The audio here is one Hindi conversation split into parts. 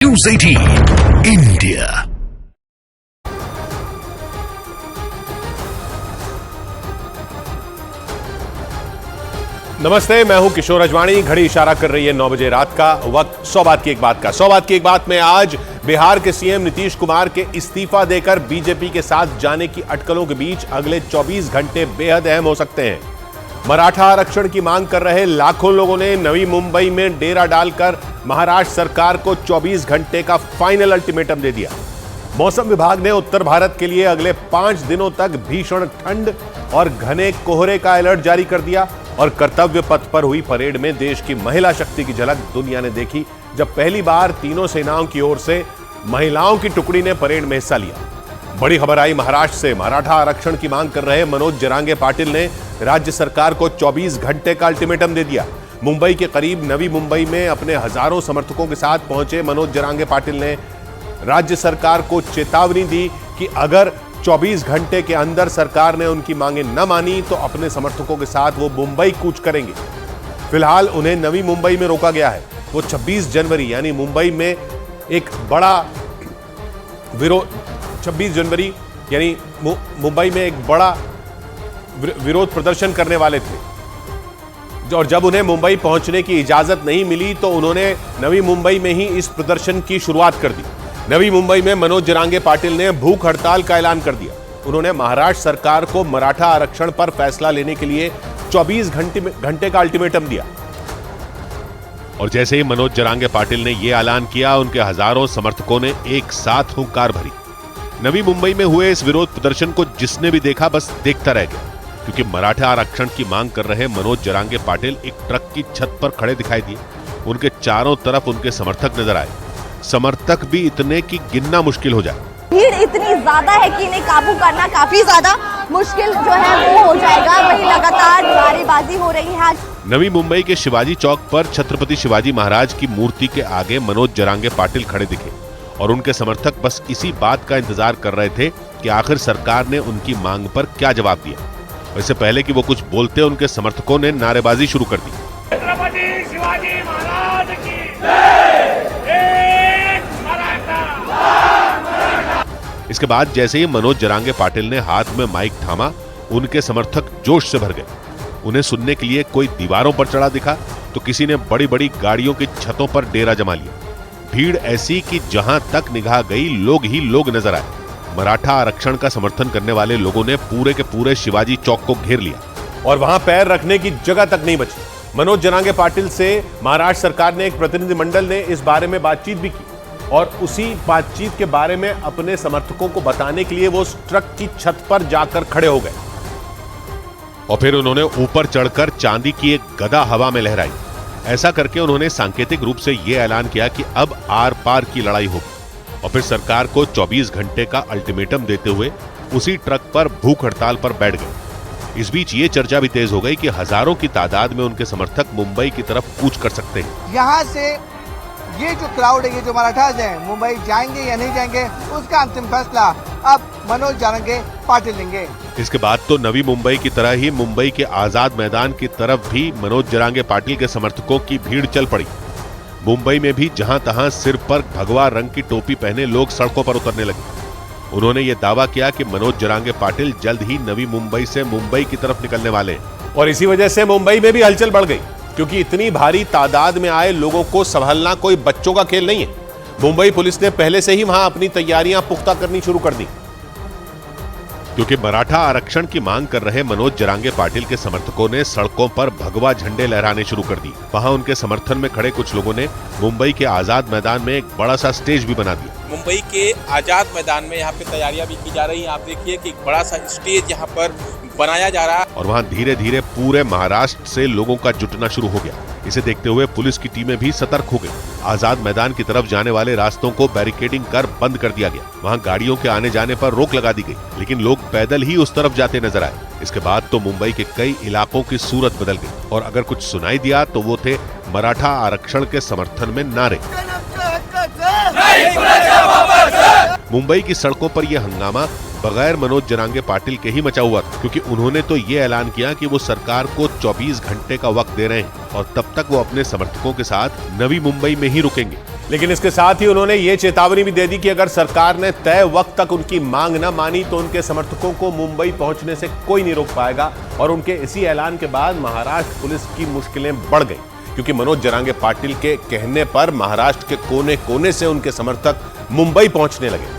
News 18 India. नमस्ते, मैं हूं किशोर अजवाणी। घड़ी इशारा कर रही है 9 बजे रात का। वक्त 100 बात की एक बात का। 100 बात की एक बात में आज बिहार के सीएम नीतीश कुमार के इस्तीफा देकर बीजेपी के साथ जाने की अटकलों के बीच अगले 24 घंटे बेहद अहम हो सकते हैं। मराठा आरक्षण की मांग कर रहे लाखों लोगों ने नवी मुंबई में डेरा डालकर महाराष्ट्र सरकार को 24 घंटे का फाइनल अल्टीमेटम दे दिया। मौसम विभाग ने उत्तर भारत के लिए अगले 5 दिनों तक भीषण ठंड और घने कोहरे का अलर्ट जारी कर दिया। और कर्तव्य पथ पर हुई परेड में देश की महिला शक्ति की झलक दुनिया ने देखी, जब पहली बार तीनों सेनाओं की ओर से महिलाओं की टुकड़ी ने परेड में हिस्सा लिया। बड़ी खबर आई महाराष्ट्र से। मराठा आरक्षण की मांग कर रहे मनोज जरांगे पाटिल ने राज्य सरकार को 24 घंटे का अल्टीमेटम दे दिया। मुंबई के करीब नवी मुंबई में अपने हजारों समर्थकों के साथ पहुंचे मनोज जरांगे पाटिल ने राज्य सरकार को चेतावनी दी कि अगर 24 घंटे के अंदर सरकार ने उनकी मांगें न मानी तो अपने समर्थकों के साथ वो मुंबई कूच करेंगे। फिलहाल उन्हें नवी मुंबई में रोका गया है। वो 26 जनवरी यानी मुंबई में एक बड़ा विरोध 26 जनवरी यानी मुंबई में एक बड़ा विरोध प्रदर्शन करने वाले थे, और जब उन्हें मुंबई पहुंचने की इजाजत नहीं मिली तो उन्होंने नवी मुंबई में ही इस प्रदर्शन की शुरुआत कर दी। नवी मुंबई में मनोज जरांगे पाटिल ने भूख हड़ताल का ऐलान कर दिया। उन्होंने महाराष्ट्र सरकार को मराठा आरक्षण पर फैसला लेने के लिए 24 घंटे का अल्टीमेटम दिया। और जैसे ही मनोज जरांगे पाटिल ने यह ऐलान किया, उनके हजारों समर्थकों ने एक साथ हुंकार भरी। नवी मुंबई में हुए इस विरोध प्रदर्शन को जिसने भी देखा बस देखता रह गया, क्योंकि मराठा आरक्षण की मांग कर रहे मनोज जरांगे पाटिल एक ट्रक की छत पर खड़े दिखाई दिए। उनके चारों तरफ उनके समर्थक नजर आए, समर्थक भी इतने कि गिनना मुश्किल हो जाए। भीड़ इतनी ज्यादा है कि इन्हें काबू करना काफी ज्यादा मुश्किल जो है वो हो जाएगा। वही लगातार नारेबाजी हो रही है। नवी मुंबई के शिवाजी चौक पर छत्रपति शिवाजी महाराज की मूर्ति के आगे मनोज जरांगे पाटिल खड़े दिखे और उनके समर्थक बस इसी बात का इंतजार कर रहे थे कि आखिर सरकार ने उनकी मांग पर क्या जवाब दिया। इससे पहले कि वो कुछ बोलते, उनके समर्थकों ने नारेबाजी शुरू कर दी। छत्रपति शिवाजी महाराज की जय, एक मराठा। इसके बाद जैसे ही मनोज जरांगे पाटिल ने हाथ में माइक थामा, उनके समर्थक जोश से भर गए। उन्हें सुनने के लिए कोई दीवारों पर चढ़ा दिखा तो किसी ने बड़ी बड़ी गाड़ियों की छतों पर डेरा जमा लिया। भीड़ ऐसी कि जहां तक निगाह गई लोग ही लोग नजर आए। मराठा आरक्षण का समर्थन करने वाले लोगों ने पूरे के पूरे शिवाजी चौक को घेर लिया और वहां पैर रखने की जगह तक नहीं बची। मनोज जरांगे पाटिल से महाराष्ट्र सरकार ने एक प्रतिनिधिमंडल ने इस बारे में बातचीत भी की और उसी बातचीत के बारे में अपने समर्थकों को बताने के लिए वो उस ट्रक की छत पर जाकर खड़े हो गए और फिर उन्होंने ऊपर चढ़कर चांदी की एक गदा हवा में लहराई। ऐसा करके उन्होंने सांकेतिक रूप से यह ऐलान किया कि अब आर पार की लड़ाई होगी, और फिर सरकार को 24 घंटे का अल्टीमेटम देते हुए उसी ट्रक पर भूख हड़ताल पर बैठ गए। इस बीच ये चर्चा भी तेज हो गई कि हजारों की तादाद में उनके समर्थक मुंबई की तरफ कूच कर सकते हैं। यहाँ से ये जो क्राउड है, ये जो मराठाज हैं, मुंबई जाएंगे या नहीं जाएंगे, उसका अंतिम फैसला अब मनोज जरांगे पाटिल लेंगे। इसके बाद तो नवी मुंबई की तरह ही मुंबई के आजाद मैदान की तरफ भी मनोज जरांगे पाटिल के समर्थकों की भीड़ चल पड़ी। मुंबई में भी जहां तहां सिर पर भगवा रंग की टोपी पहने लोग सड़कों पर उतरने लगे। उन्होंने ये दावा किया कि मनोज जरांगे पाटिल जल्द ही नवी मुंबई से मुंबई की तरफ निकलने वाले हैं। और इसी वजह से मुंबई में भी हलचल बढ़ गई, क्योंकि इतनी भारी तादाद में आए लोगों को संभालना कोई बच्चों का खेल नहीं है। मुंबई पुलिस ने पहले से ही वहां अपनी तैयारियां पुख्ता करनी शुरू कर दी, क्योंकि मराठा आरक्षण की मांग कर रहे मनोज जरांगे पाटिल के समर्थकों ने सड़कों पर भगवा झंडे लहराने शुरू कर दी। वहां उनके समर्थन में खड़े कुछ लोगों ने मुंबई के आजाद मैदान में एक बड़ा सा स्टेज भी बना दिया। मुंबई के आजाद मैदान में यहाँ पे तैयारियां भी की जा रही हैं। आप देखिए कि एक बड़ा सा स्टेज यहाँ पर बनाया जा रहा है और वहां धीरे धीरे पूरे महाराष्ट्र से लोगों का जुटना शुरू हो गया। इसे देखते हुए पुलिस की टीमें भी सतर्क हो गई। आजाद मैदान की तरफ जाने वाले रास्तों को बैरिकेडिंग कर बंद कर दिया गया। वहां गाड़ियों के आने जाने पर रोक लगा दी गई, लेकिन लोग पैदल ही उस तरफ जाते नजर आए। इसके बाद तो मुंबई के कई इलाकों की सूरत बदल गई, और अगर कुछ सुनाई दिया तो वो थे मराठा आरक्षण के समर्थन में नारे। मुंबई की सड़कों पर यह हंगामा बगैर मनोज जरांगे पाटिल के ही मचा हुआ था, क्योंकि उन्होंने तो ये ऐलान किया कि वो सरकार को 24 घंटे का वक्त दे रहे हैं और तब तक वो अपने समर्थकों के साथ नवी मुंबई में ही रुकेंगे। लेकिन इसके साथ ही उन्होंने ये चेतावनी भी दे दी कि अगर सरकार ने तय वक्त तक उनकी मांग न मानी तो उनके समर्थकों को मुंबई पहुंचने से कोई नहीं रोक पाएगा। और उनके इसी ऐलान के बाद महाराष्ट्र पुलिस की मुश्किलें बढ़ गई, क्योंकि मनोज जरांगे पाटिल के कहने पर महाराष्ट्र के कोने कोने से उनके समर्थक मुंबई पहुंचने लगे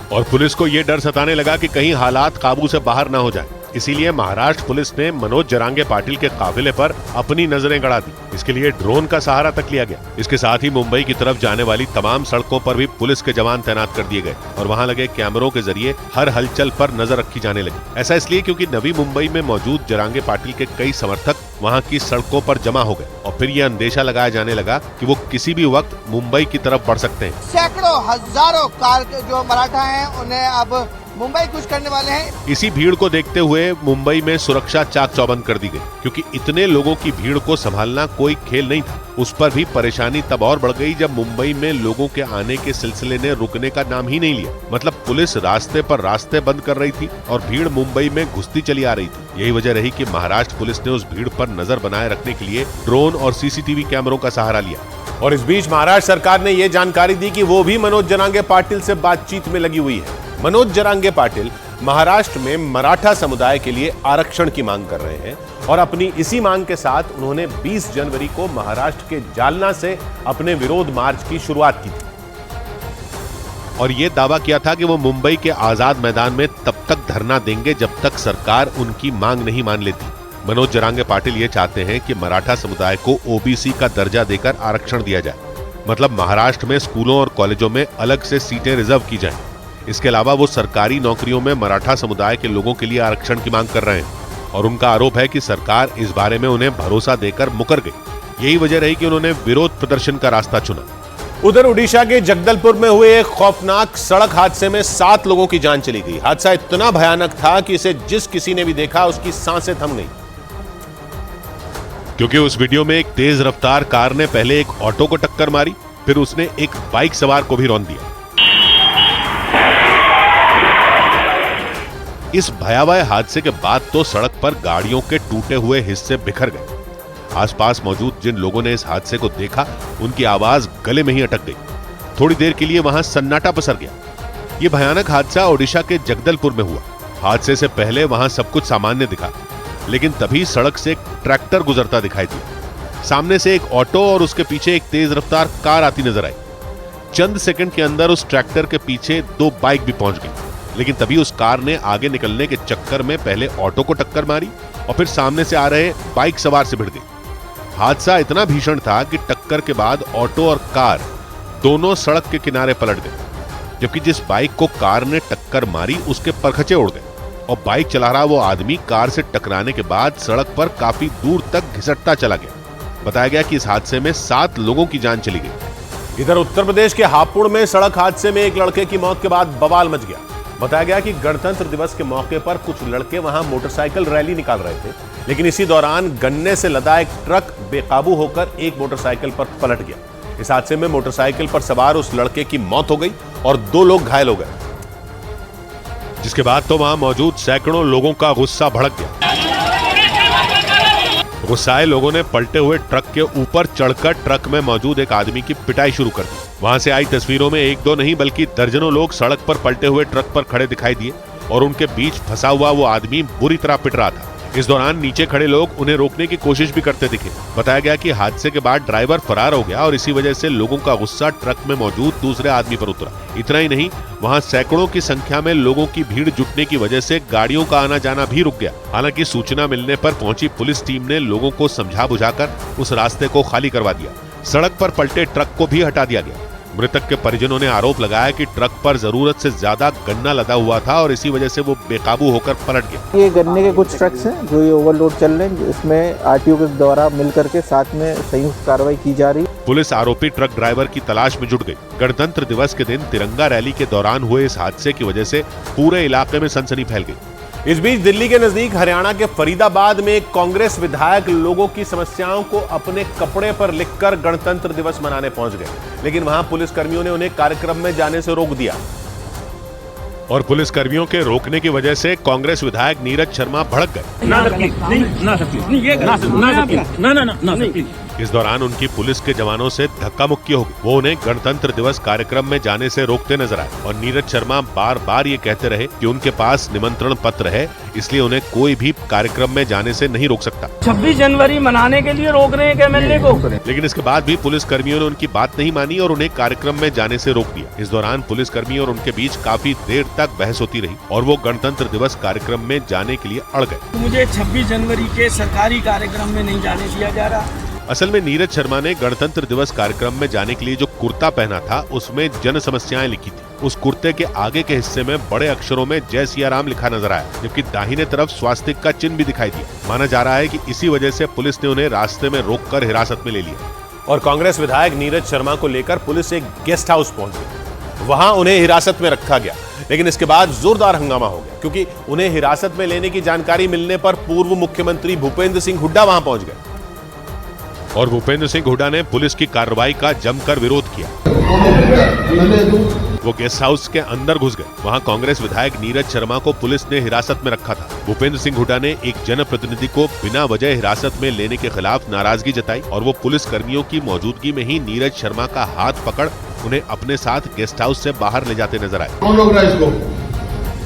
और पुलिस को यह डर सताने लगा कि कहीं हालात काबू से बाहर ना हो जाए। इसीलिए महाराष्ट्र पुलिस ने मनोज जरांगे पाटिल के काफिले पर अपनी नजरें गड़ा दी। इसके लिए ड्रोन का सहारा तक लिया गया। इसके साथ ही मुंबई की तरफ जाने वाली तमाम सड़कों पर भी पुलिस के जवान तैनात कर दिए गए और वहां लगे कैमरों के जरिए हर हलचल पर नजर रखी जाने लगी। ऐसा इसलिए क्योंकि नवी मुंबई में मौजूद जरांगे पाटिल के कई समर्थक वहां की सड़कों पर जमा हो गए और फिर यह अंदेशा लगाया जाने लगा कि वो किसी भी वक्त मुंबई की तरफ बढ़ सकते हैं। सैकड़ों हजारों कार जो मराठा हैं उन्हें अब मुंबई कुछ करने वाले हैं। इसी भीड़ को देखते हुए मुंबई में सुरक्षा चाक चौबंद कर दी गई, क्योंकि इतने लोगों की भीड़ को संभालना कोई खेल नहीं था। उस पर भी परेशानी तब और बढ़ गई जब मुंबई में लोगों के आने के सिलसिले ने रुकने का नाम ही नहीं लिया। मतलब पुलिस रास्ते पर रास्ते बंद कर रही थी और भीड़ मुंबई में घुसती चली आ रही थी। यही वजह रही कि महाराष्ट्र पुलिस ने उस भीड़ पर नजर बनाए रखने के लिए ड्रोन और सीसीटीवी कैमरों का सहारा लिया। और इस बीच महाराष्ट्र सरकार ने ये जानकारी दी कि वो भी मनोज जरांगे पाटिल से बातचीत में लगी हुई है। मनोज जरांगे पाटिल महाराष्ट्र में मराठा समुदाय के लिए आरक्षण की मांग कर रहे हैं और अपनी इसी मांग के साथ उन्होंने 20 जनवरी को महाराष्ट्र के जालना से अपने विरोध मार्च की शुरुआत की थी और यह दावा किया था कि वो मुंबई के आजाद मैदान में तब तक धरना देंगे जब तक सरकार उनकी मांग नहीं मान लेती। मनोज जरांगे पाटिल ये चाहते हैं कि मराठा समुदाय को ओबीसी का दर्जा देकर आरक्षण दिया जाए। मतलब महाराष्ट्र में स्कूलों और कॉलेजों में अलग से सीटें रिजर्व की जाएं। इसके अलावा वो सरकारी नौकरियों में मराठा समुदाय के लोगों के लिए आरक्षण की मांग कर रहे हैं और उनका आरोप है कि सरकार इस बारे में उन्हें भरोसा देकर मुकर गई। यही वजह रही कि उन्होंने विरोध प्रदर्शन का रास्ता चुना। उधर उड़ीसा के जगदलपुर में हुए एक खौफनाक सड़क हादसे में 7 लोगों की जान चली गई। हादसा इतना भयानक था कि इसे जिस किसी ने भी देखा उसकी सांसें थम गई, क्योंकि उस वीडियो में एक तेज रफ्तार कार ने पहले एक ऑटो को टक्कर मारी, फिर उसने एक बाइक सवार को भी रौंद दिया। इस भयावह हादसे के बाद तो सड़क पर गाड़ियों के टूटे हुए हिस्से बिखर गए। आसपास मौजूद जिन लोगों ने इस हादसे को देखा उनकी आवाज गले में ही अटक गई। थोड़ी देर के लिए वहां सन्नाटा पसर गया। यह भयानक हादसा ओडिशा के जगदलपुर में हुआ। हादसे से पहले वहां सब कुछ सामान्य दिखा, लेकिन तभी सड़क से एक ट्रैक्टर गुजरता दिखाई दिया। सामने से एक ऑटो और उसके पीछे एक तेज रफ्तार कार आती नजर आई। चंद सेकंड के अंदर उस ट्रैक्टर के पीछे 2 बाइक भी पहुंच गई, लेकिन तभी उस कार ने आगे निकलने के चक्कर में पहले ऑटो को टक्कर मारी और फिर सामने से आ रहे बाइक सवार से भिड़ गई। हादसा इतना भीषण था कि टक्कर के बाद ऑटो और कार दोनों सड़क के किनारे पलट गए, जबकि जिस बाइक को कार ने टक्कर मारी उसके परखचे उड़ गए और बाइक चला रहा वो आदमी कार से टकराने के बाद सड़क पर काफी दूर तक घिसटता चला गया। बताया गया कि इस हादसे में 7 लोगों की जान चली गई। इधर उत्तर प्रदेश के हापुड़ में सड़क हादसे में एक लड़के की मौत के बाद बवाल मच गया। बताया गया कि गणतंत्र दिवस के मौके पर कुछ लड़के वहां मोटरसाइकिल रैली निकाल रहे थे, लेकिन इसी दौरान गन्ने से लदा एक ट्रक बेकाबू होकर एक मोटरसाइकिल पर पलट गया। इस हादसे में मोटरसाइकिल पर सवार उस लड़के की मौत हो गई और 2 लोग घायल हो गए, जिसके बाद तो वहां मौजूद सैकड़ों लोगों का गुस्सा भड़क गया। गुस्साए लोगों ने पलटे हुए ट्रक के ऊपर चढ़कर ट्रक में मौजूद एक आदमी की पिटाई शुरू कर दी। वहां से आई तस्वीरों में 1-2 नहीं बल्कि दर्जनों लोग सड़क पर पलटे हुए ट्रक पर खड़े दिखाई दिए और उनके बीच फंसा हुआ वो आदमी बुरी तरह पिट रहा था। इस दौरान नीचे खड़े लोग उन्हें रोकने की कोशिश भी करते दिखे। बताया गया कि हादसे के बाद ड्राइवर फरार हो गया और इसी वजह से लोगों का गुस्सा ट्रक में मौजूद दूसरे आदमी पर उतरा। इतना ही नहीं, वहां सैकड़ों की संख्या में लोगों की भीड़ जुटने की वजह से गाड़ियों का आना जाना भी रुक गया। हालांकि सूचना मिलने पर पहुंची पुलिस टीम ने लोगों को समझा बुझाकर उस रास्ते को खाली करवा दिया। सड़क पर पलटे ट्रक को भी हटा दिया गया। मृतक के परिजनों ने आरोप लगाया कि ट्रक पर जरूरत से ज्यादा गन्ना लदा हुआ था और इसी वजह से वो बेकाबू होकर पलट गया। ये गन्ने के कुछ ट्रक्स हैं जो ये ओवरलोड चल रहे हैं, इसमें आरटीओ के द्वारा मिलकर के साथ में संयुक्त कार्रवाई की जा रही। पुलिस आरोपी ट्रक ड्राइवर की तलाश में जुट गई। गणतंत्र दिवस के दिन तिरंगा रैली के दौरान हुए इस हादसे की वजह से पूरे इलाके में सनसनी फैल गई। इस बीच दिल्ली के नजदीक हरियाणा के फरीदाबाद में एक कांग्रेस विधायक लोगों की समस्याओं को अपने कपड़े पर लिखकर गणतंत्र दिवस मनाने पहुंच गए, लेकिन वहां पुलिस कर्मियों ने उन्हें कार्यक्रम में जाने से रोक दिया और पुलिस कर्मियों के रोकने की वजह से कांग्रेस विधायक नीरज शर्मा भड़क गए। इस दौरान उनकी पुलिस के जवानों से धक्का मुक्की हो गई। वो उन्हें गणतंत्र दिवस कार्यक्रम में जाने से रोकते नजर आए और नीरज शर्मा बार बार ये कहते रहे कि उनके पास निमंत्रण पत्र है, इसलिए उन्हें कोई भी कार्यक्रम में जाने से नहीं रोक सकता। 26 जनवरी मनाने के लिए रोक रहे हैं एमएलए को। लेकिन इसके बाद भी पुलिस कर्मियों ने उनकी बात नहीं मानी और उन्हें कार्यक्रम में जाने से रोक दिया। इस दौरान पुलिस कर्मियों और उनके बीच काफी देर तक बहस होती रही और वो गणतंत्र दिवस कार्यक्रम में जाने के लिए अड़ गए। मुझे 26 जनवरी के सरकारी कार्यक्रम में नहीं जाने दिया जा रहा। असल में नीरज शर्मा ने गणतंत्र दिवस कार्यक्रम में जाने के लिए जो कुर्ता पहना था उसमें जन समस्याएं लिखी थी। उस कुर्ते के आगे के हिस्से में बड़े अक्षरों में जय सिया राम लिखा नजर आया, जबकि दाहिने तरफ स्वास्तिक का चिन्ह भी दिखाई दिया। माना जा रहा है कि इसी वजह से पुलिस ने उन्हें रास्ते में रोककर हिरासत में ले लिया। और कांग्रेस विधायक नीरज शर्मा को लेकर पुलिस एक गेस्ट हाउस पहुंच गई। वहां उन्हें हिरासत में रखा गया, लेकिन इसके बाद जोरदार हंगामा हो गया क्योंकि उन्हें हिरासत में लेने की जानकारी मिलने पर पूर्व मुख्यमंत्री भूपेंद्र सिंह हुड्डा वहां पहुंच गए और भूपेंद्र सिंह हुड्डा ने पुलिस की कार्रवाई का जमकर विरोध किया। वो गेस्ट हाउस के अंदर घुस गए। वहां कांग्रेस विधायक नीरज शर्मा को पुलिस ने हिरासत में रखा था। भूपेंद्र सिंह हुड्डा ने एक जनप्रतिनिधि को बिना वजह हिरासत में लेने के खिलाफ नाराजगी जताई और वो पुलिस कर्मियों की मौजूदगी में ही नीरज शर्मा का हाथ पकड़ उन्हें अपने साथ गेस्ट हाउस से बाहर ले जाते नजर आए। कौन रोक रहा है इसको?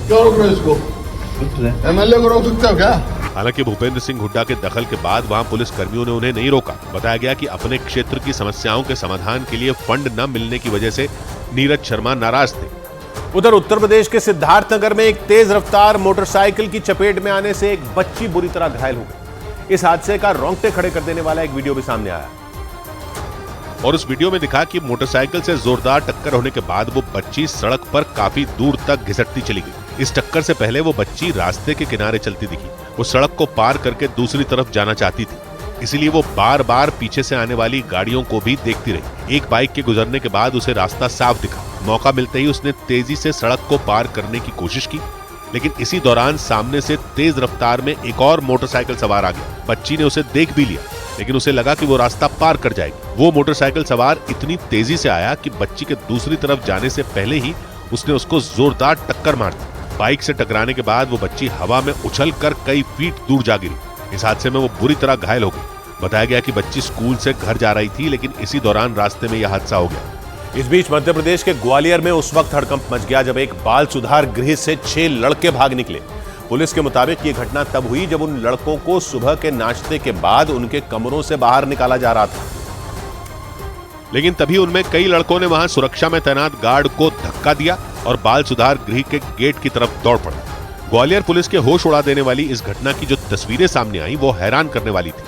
क्यों रोक रहे हैं इसको? एमएलए को रोक सकते हो क्या? हालांकि भूपेंद्र सिंह हुड्डा के दखल के बाद वहां पुलिस कर्मियों ने उन्हें नहीं रोका। बताया गया कि अपने क्षेत्र की समस्याओं के समाधान के लिए फंड न मिलने की वजह से नीरज शर्मा नाराज थे। उधर उत्तर प्रदेश के सिद्धार्थनगर में एक तेज रफ्तार मोटरसाइकिल की चपेट में आने से एक बच्ची बुरी तरह घायल हो गई। इस हादसे का रोंगटे खड़े कर देने वाला एक वीडियो भी सामने आया और उस वीडियो में दिखा कि मोटरसाइकिल से जोरदार टक्कर होने के बाद वो बच्ची सड़क पर काफी दूर तक घिसटती चली गई। इस टक्कर से पहले वो बच्ची रास्ते के किनारे चलती दिखी। वो सड़क को पार करके दूसरी तरफ जाना चाहती थी, इसीलिए वो बार बार पीछे से आने वाली गाड़ियों को भी देखती रही। एक बाइक के गुजरने के बाद उसे रास्ता साफ दिखा। मौका मिलते ही उसने तेजी से सड़क को पार करने की कोशिश की, लेकिन इसी दौरान सामने से तेज रफ्तार में एक और मोटरसाइकिल सवार आ गया। बच्ची ने उसे देख भी लिया, लेकिन उसे लगा कि वो रास्ता पार कर जाएगी। वो मोटरसाइकिल सवार इतनी तेजी से आया कि बच्ची के दूसरी तरफ जाने से पहले ही उसने उसको जोरदार टक्कर मार दी। बाइक से टकराने के बाद वो बच्ची हवा में उछलकर कई फीट दूर जा गिरी। इस हादसे में वो बुरी तरह घायल हो गई। बताया गया कि बच्ची स्कूल से घर जा रही थी, लेकिन इसी दौरान रास्ते में यह हादसा हो गया। इस बीच मध्य प्रदेश के ग्वालियर में उस वक्त हड़कंप मच गया जब एक बाल सुधार गृह से 6 लड़के भाग निकले। पुलिस के मुताबिक ये घटना तब हुई जब उन लड़कों को सुबह के नाश्ते के बाद उनके कमरों से बाहर निकाला जा रहा था, लेकिन तभी उनमें कई लड़कों ने वहां सुरक्षा में तैनात गार्ड को धक्का दिया और बाल सुधार गृह के गेट की तरफ दौड़ पड़े। ग्वालियर पुलिस के होश उड़ा देने वाली इस घटना की जो तस्वीरें सामने आई वो हैरान करने वाली थी,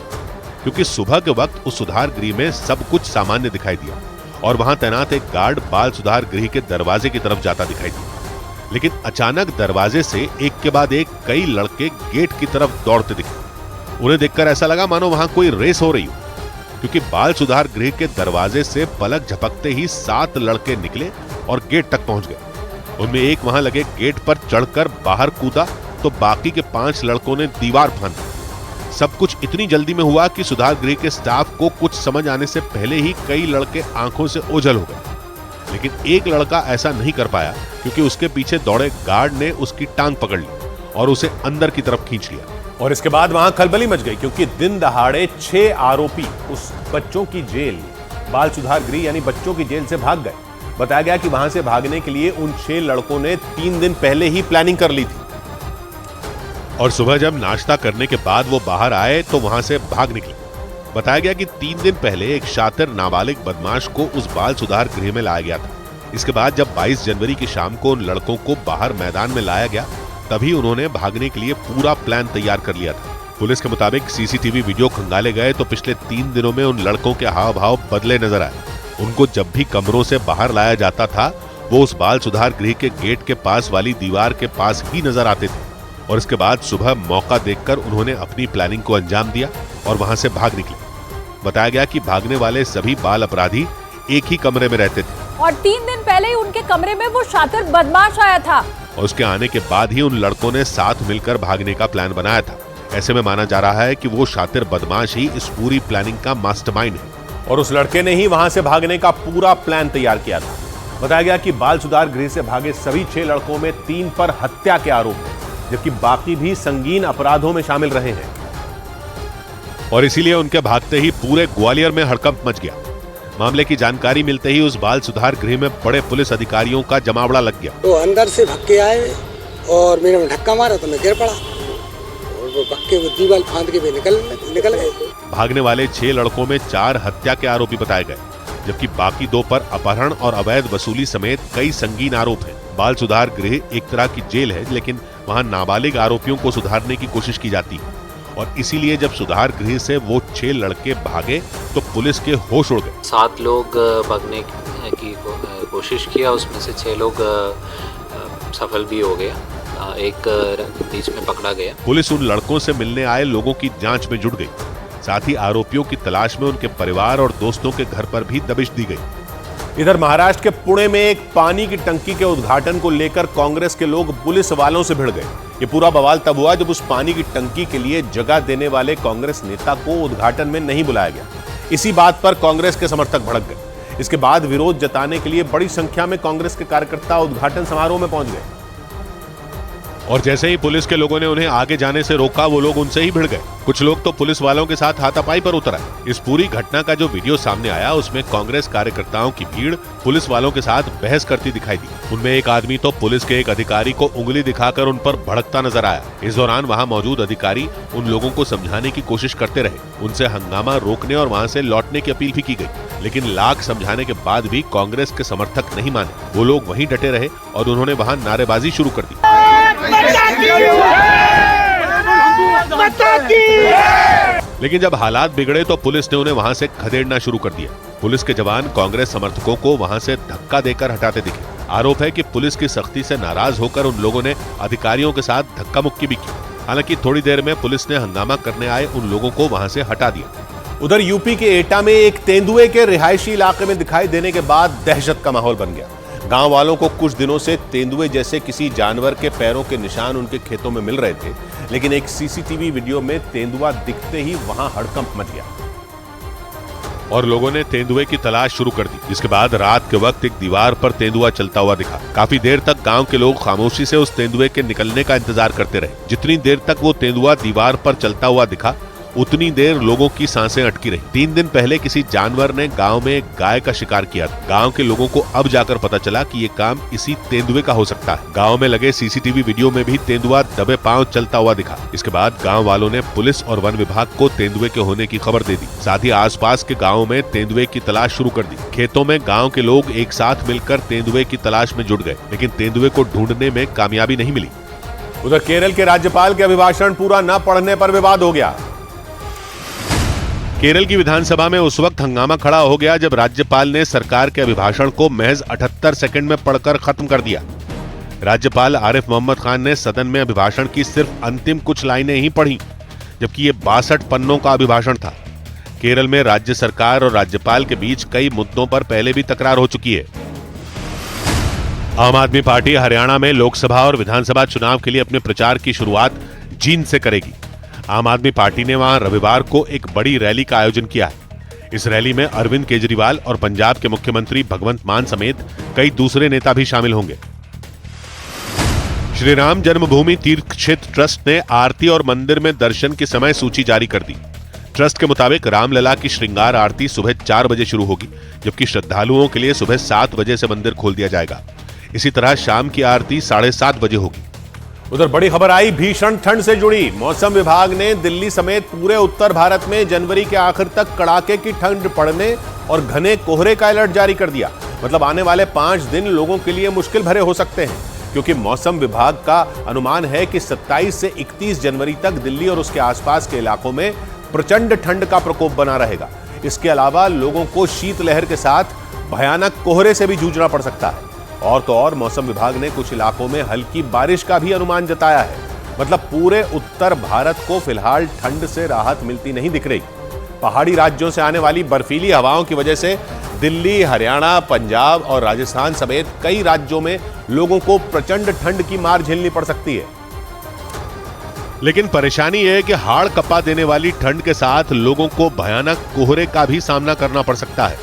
क्योंकि सुबह के वक्त उस सुधार गृह में सब कुछ सामान्य दिखाई दिया और वहां तैनात एक गार्ड बाल सुधार गृह के दरवाजे की तरफ जाता दिखाई दिया। लेकिन अचानक दरवाजे से एक के बाद एक कई लड़के गेट की तरफ दौड़ते दिखे। उन्हें देखकर ऐसा लगा मानो वहां कोई रेस हो रही हो, क्योंकि बाल सुधार गृह के दरवाजे से पलक झपकते ही 7 लड़के निकले और गेट तक पहुंच गए। उनमें एक वहां लगे गेट पर चढ़कर बाहर कूदा तो बाकी के 5 लड़कों ने दीवार फांदी। सब कुछ इतनी जल्दी में हुआ कि सुधार गृह के स्टाफ को कुछ समझ आने से पहले ही कई लड़के आंखों से ओझल हो गए। लेकिन एक लड़का ऐसा नहीं कर पाया, क्योंकि उसके पीछे दौड़े गार्ड ने उसकी टांग पकड़ ली और उसे अंदर की तरफ खींच लिया। और इसके बाद वहां खलबली मच गई, क्योंकि दिन दहाड़े 6 आरोपी उस बच्चों की जेल बाल सुधार गृह यानी बच्चों की जेल से भाग गए। बताया गया कि वहां से भागने के लिए उन 6 लड़कों ने 3 दिन पहले ही प्लानिंग कर ली थी और सुबह जब नाश्ता करने के बाद वो बाहर आए तो वहां से भाग निकले। बताया गया कि 3 दिन पहले एक शातिर नाबालिग बदमाश को उस बाल सुधार गृह में लाया गया था। इसके बाद जब 22 जनवरी की शाम को उन लड़कों को बाहर मैदान में लाया गया, तभी उन्होंने भागने के लिए पूरा प्लान तैयार कर लिया था। पुलिस के मुताबिक सीसीटीवी वीडियो खंगाले गए तो पिछले 3 दिनों में उन लड़कों के हाव भाव बदले नजर आए। उनको जब भी कमरों से बाहर लाया जाता था, वो उस बाल सुधार गृह के गेट के पास वाली दीवार के पास ही नजर आते थे और इसके बाद सुबह मौका देखकर उन्होंने अपनी प्लानिंग को अंजाम दिया और वहां से भाग निकले। बताया गया कि भागने वाले सभी बाल अपराधी एक ही कमरे में रहते थे और 3 दिन पहले ही उनके कमरे में वो शातिर बदमाश आया था और उसके आने के बाद ही उन लड़कों ने साथ मिलकर भागने का प्लान बनाया था। ऐसे में माना जा रहा है कि वो शातिर बदमाश ही इस पूरी प्लानिंग का मास्टरमाइंड है और उस लड़के ने ही वहां से भागने का पूरा प्लान तैयार किया था। बताया गया कि बाल सुधार गृह से भागे सभी 6 लड़कों में 3 पर हत्या के आरोप हैं, जबकि बाकी भी संगीन अपराधों में शामिल रहे हैं। और इसीलिए उनके भागते ही पूरे ग्वालियर में हड़कंप मच गया। मामले की जानकारी मिलते ही उस बाल सुधार गृह में बड़े पुलिस अधिकारियों का जमावड़ा लग गया। तो अंदर से भक्के आए और मेरे धक्का मारा तो मैं गिर पड़ा और वो भक्के वो दीवार फांद के भी निकल गए। भागने वाले 6 लड़कों में 4 हत्या के आरोपी बताए गए, जबकि बाकी 2 पर अपहरण और अवैध वसूली समेत कई संगीन आरोप हैं। बाल सुधार गृह एक तरह की जेल है, लेकिन वहां नाबालिग आरोपियों को सुधारने की कोशिश की जाती है और इसीलिए जब सुधार गृह से वो 6 लड़के भागे तो पुलिस के होश उड़ गए। 7 लोग भागने की कोशिश किया, उसमें से 6 लोग सफल भी हो गया, एक बीच में पकड़ा गया। पुलिस उन लड़कों से मिलने आए लोगों की जांच में जुट गई। साथ ही आरोपियों की तलाश में उनके परिवार और दोस्तों के घर पर भी दबिश दी गई। इधर महाराष्ट्र के पुणे में एक पानी की टंकी के उद्घाटन को लेकर कांग्रेस के लोग पुलिस वालों से भिड़ गए। ये पूरा बवाल तब हुआ जब उस पानी की टंकी के लिए जगह देने वाले कांग्रेस नेता को उद्घाटन में नहीं बुलाया गया। इसी बात पर कांग्रेस के समर्थक भड़क गए। इसके बाद विरोध जताने के लिए बड़ी संख्या में कांग्रेस के कार्यकर्ता उद्घाटन समारोह में पहुंच गए और जैसे ही पुलिस के लोगों ने उन्हें आगे जाने से रोका, वो लोग उनसे ही भिड़ गए। कुछ लोग तो पुलिस वालों के साथ हाथापाई पर उतर आए। इस पूरी घटना का जो वीडियो सामने आया उसमें कांग्रेस कार्यकर्ताओं की भीड़ पुलिस वालों के साथ बहस करती दिखाई दी। उनमें एक आदमी तो पुलिस के एक अधिकारी को उंगली दिखाकर उन पर भड़कता नजर आया। इस दौरान वहां मौजूद अधिकारी उन लोगों को समझाने की कोशिश करते रहे, उनसे हंगामा रोकने और वहां से लौटने की अपील भी की गई, लेकिन लाख समझाने के बाद भी कांग्रेस के समर्थक नहीं माने। वो लोग वहीं डटे रहे और उन्होंने वहां नारेबाजी शुरू कर दी। लेकिन जब हालात बिगड़े तो पुलिस ने उन्हें वहां से खदेड़ना शुरू कर दिया। पुलिस के जवान कांग्रेस समर्थकों को वहां से धक्का देकर हटाते दिखे। आरोप है कि पुलिस की सख्ती से नाराज होकर उन लोगों ने अधिकारियों के साथ धक्का मुक्की भी की। हालांकि थोड़ी देर में पुलिस ने हंगामा करने आए उन लोगों को वहां से हटा दिया। उधर यूपी के एटा में एक तेंदुए के रिहायशी इलाके में दिखाई देने के बाद दहशत का माहौल बन गया। गांव वालों को कुछ दिनों से तेंदुए जैसे किसी जानवर के पैरों के निशान उनके खेतों में मिल रहे थे, लेकिन एक सीसीटीवी वीडियो में तेंदुआ दिखते ही वहां हड़कंप मच गया और लोगों ने तेंदुए की तलाश शुरू कर दी। जिसके बाद रात के वक्त एक दीवार पर तेंदुआ चलता हुआ दिखा। काफी देर तक गांव के लोग खामोशी से उस तेंदुए के निकलने का इंतजार करते रहे। जितनी देर तक वो तेंदुआ दीवार पर चलता हुआ दिखा, उतनी देर लोगों की सांसें अटकी रही। 3 दिन पहले किसी जानवर ने गांव में एक गाय का शिकार किया था। गांव के लोगों को अब जाकर पता चला कि ये काम इसी तेंदुए का हो सकता है। गांव में लगे सीसीटीवी वीडियो में भी तेंदुआ दबे पांव चलता हुआ दिखा। इसके बाद गांव वालों ने पुलिस और वन विभाग को तेंदुए के होने की खबर दे दी। साथ ही आसपास के गाँव में तेंदुए की तलाश शुरू कर दी। खेतों में गाँव के लोग एक साथ मिलकर तेंदुए की तलाश में जुट गए, लेकिन तेंदुए को ढूंढने में कामयाबी नहीं मिली। उधर केरल के राज्यपाल के अभिभाषण पूरा न पढ़ने पर विवाद हो गया। केरल की विधानसभा में उस वक्त हंगामा खड़ा हो गया जब राज्यपाल ने सरकार के अभिभाषण को महज 78 सेकंड में पढ़कर खत्म कर दिया। राज्यपाल आरिफ मोहम्मद खान ने सदन में अभिभाषण की सिर्फ अंतिम कुछ लाइनें ही पढ़ी, जबकि ये 62 पन्नों का अभिभाषण था। केरल में राज्य सरकार और राज्यपाल के बीच कई मुद्दों पर पहले भी तकरार हो चुकी है। आम आदमी पार्टी हरियाणा में लोकसभा और विधानसभा चुनाव के लिए अपने प्रचार की शुरुआत जींद से करेगी। आम आदमी पार्टी ने वहां रविवार को एक बड़ी रैली का आयोजन किया है। इस रैली में अरविंद केजरीवाल और पंजाब के मुख्यमंत्री भगवंत मान समेत कई दूसरे नेता भी शामिल होंगे। श्री राम जन्मभूमि तीर्थ क्षेत्र ट्रस्ट ने आरती और मंदिर में दर्शन की समय सूची जारी कर दी। ट्रस्ट के मुताबिक रामलला की श्रृंगार आरती सुबह 4 बजे शुरू होगी, जबकि श्रद्धालुओं के लिए सुबह 7 बजे से मंदिर खोल दिया जाएगा। इसी तरह शाम की आरती 7:30 बजे होगी। उधर बड़ी खबर आई भीषण ठंड से जुड़ी। मौसम विभाग ने दिल्ली समेत पूरे उत्तर भारत में जनवरी के आखिर तक कड़ाके की ठंड पड़ने और घने कोहरे का अलर्ट जारी कर दिया। मतलब आने वाले 5 दिन लोगों के लिए मुश्किल भरे हो सकते हैं, क्योंकि मौसम विभाग का अनुमान है कि 27 से 31 जनवरी तक दिल्ली और उसके आसपास के इलाकों में प्रचंड ठंड का प्रकोप बना रहेगा। इसके अलावा लोगों को शीतलहर के साथ भयानक कोहरे से भी जूझना पड़ सकता है। और तो और मौसम विभाग ने कुछ इलाकों में हल्की बारिश का भी अनुमान जताया है। मतलब पूरे उत्तर भारत को फिलहाल ठंड से राहत मिलती नहीं दिख रही। पहाड़ी राज्यों से आने वाली बर्फीली हवाओं की वजह से दिल्ली, हरियाणा, पंजाब और राजस्थान समेत कई राज्यों में लोगों को प्रचंड ठंड की मार झेलनी पड़ सकती है। लेकिन परेशानी यह है कि हाड़ कपा देने वाली ठंड के साथ लोगों को भयानक कोहरे का भी सामना करना पड़ सकता है,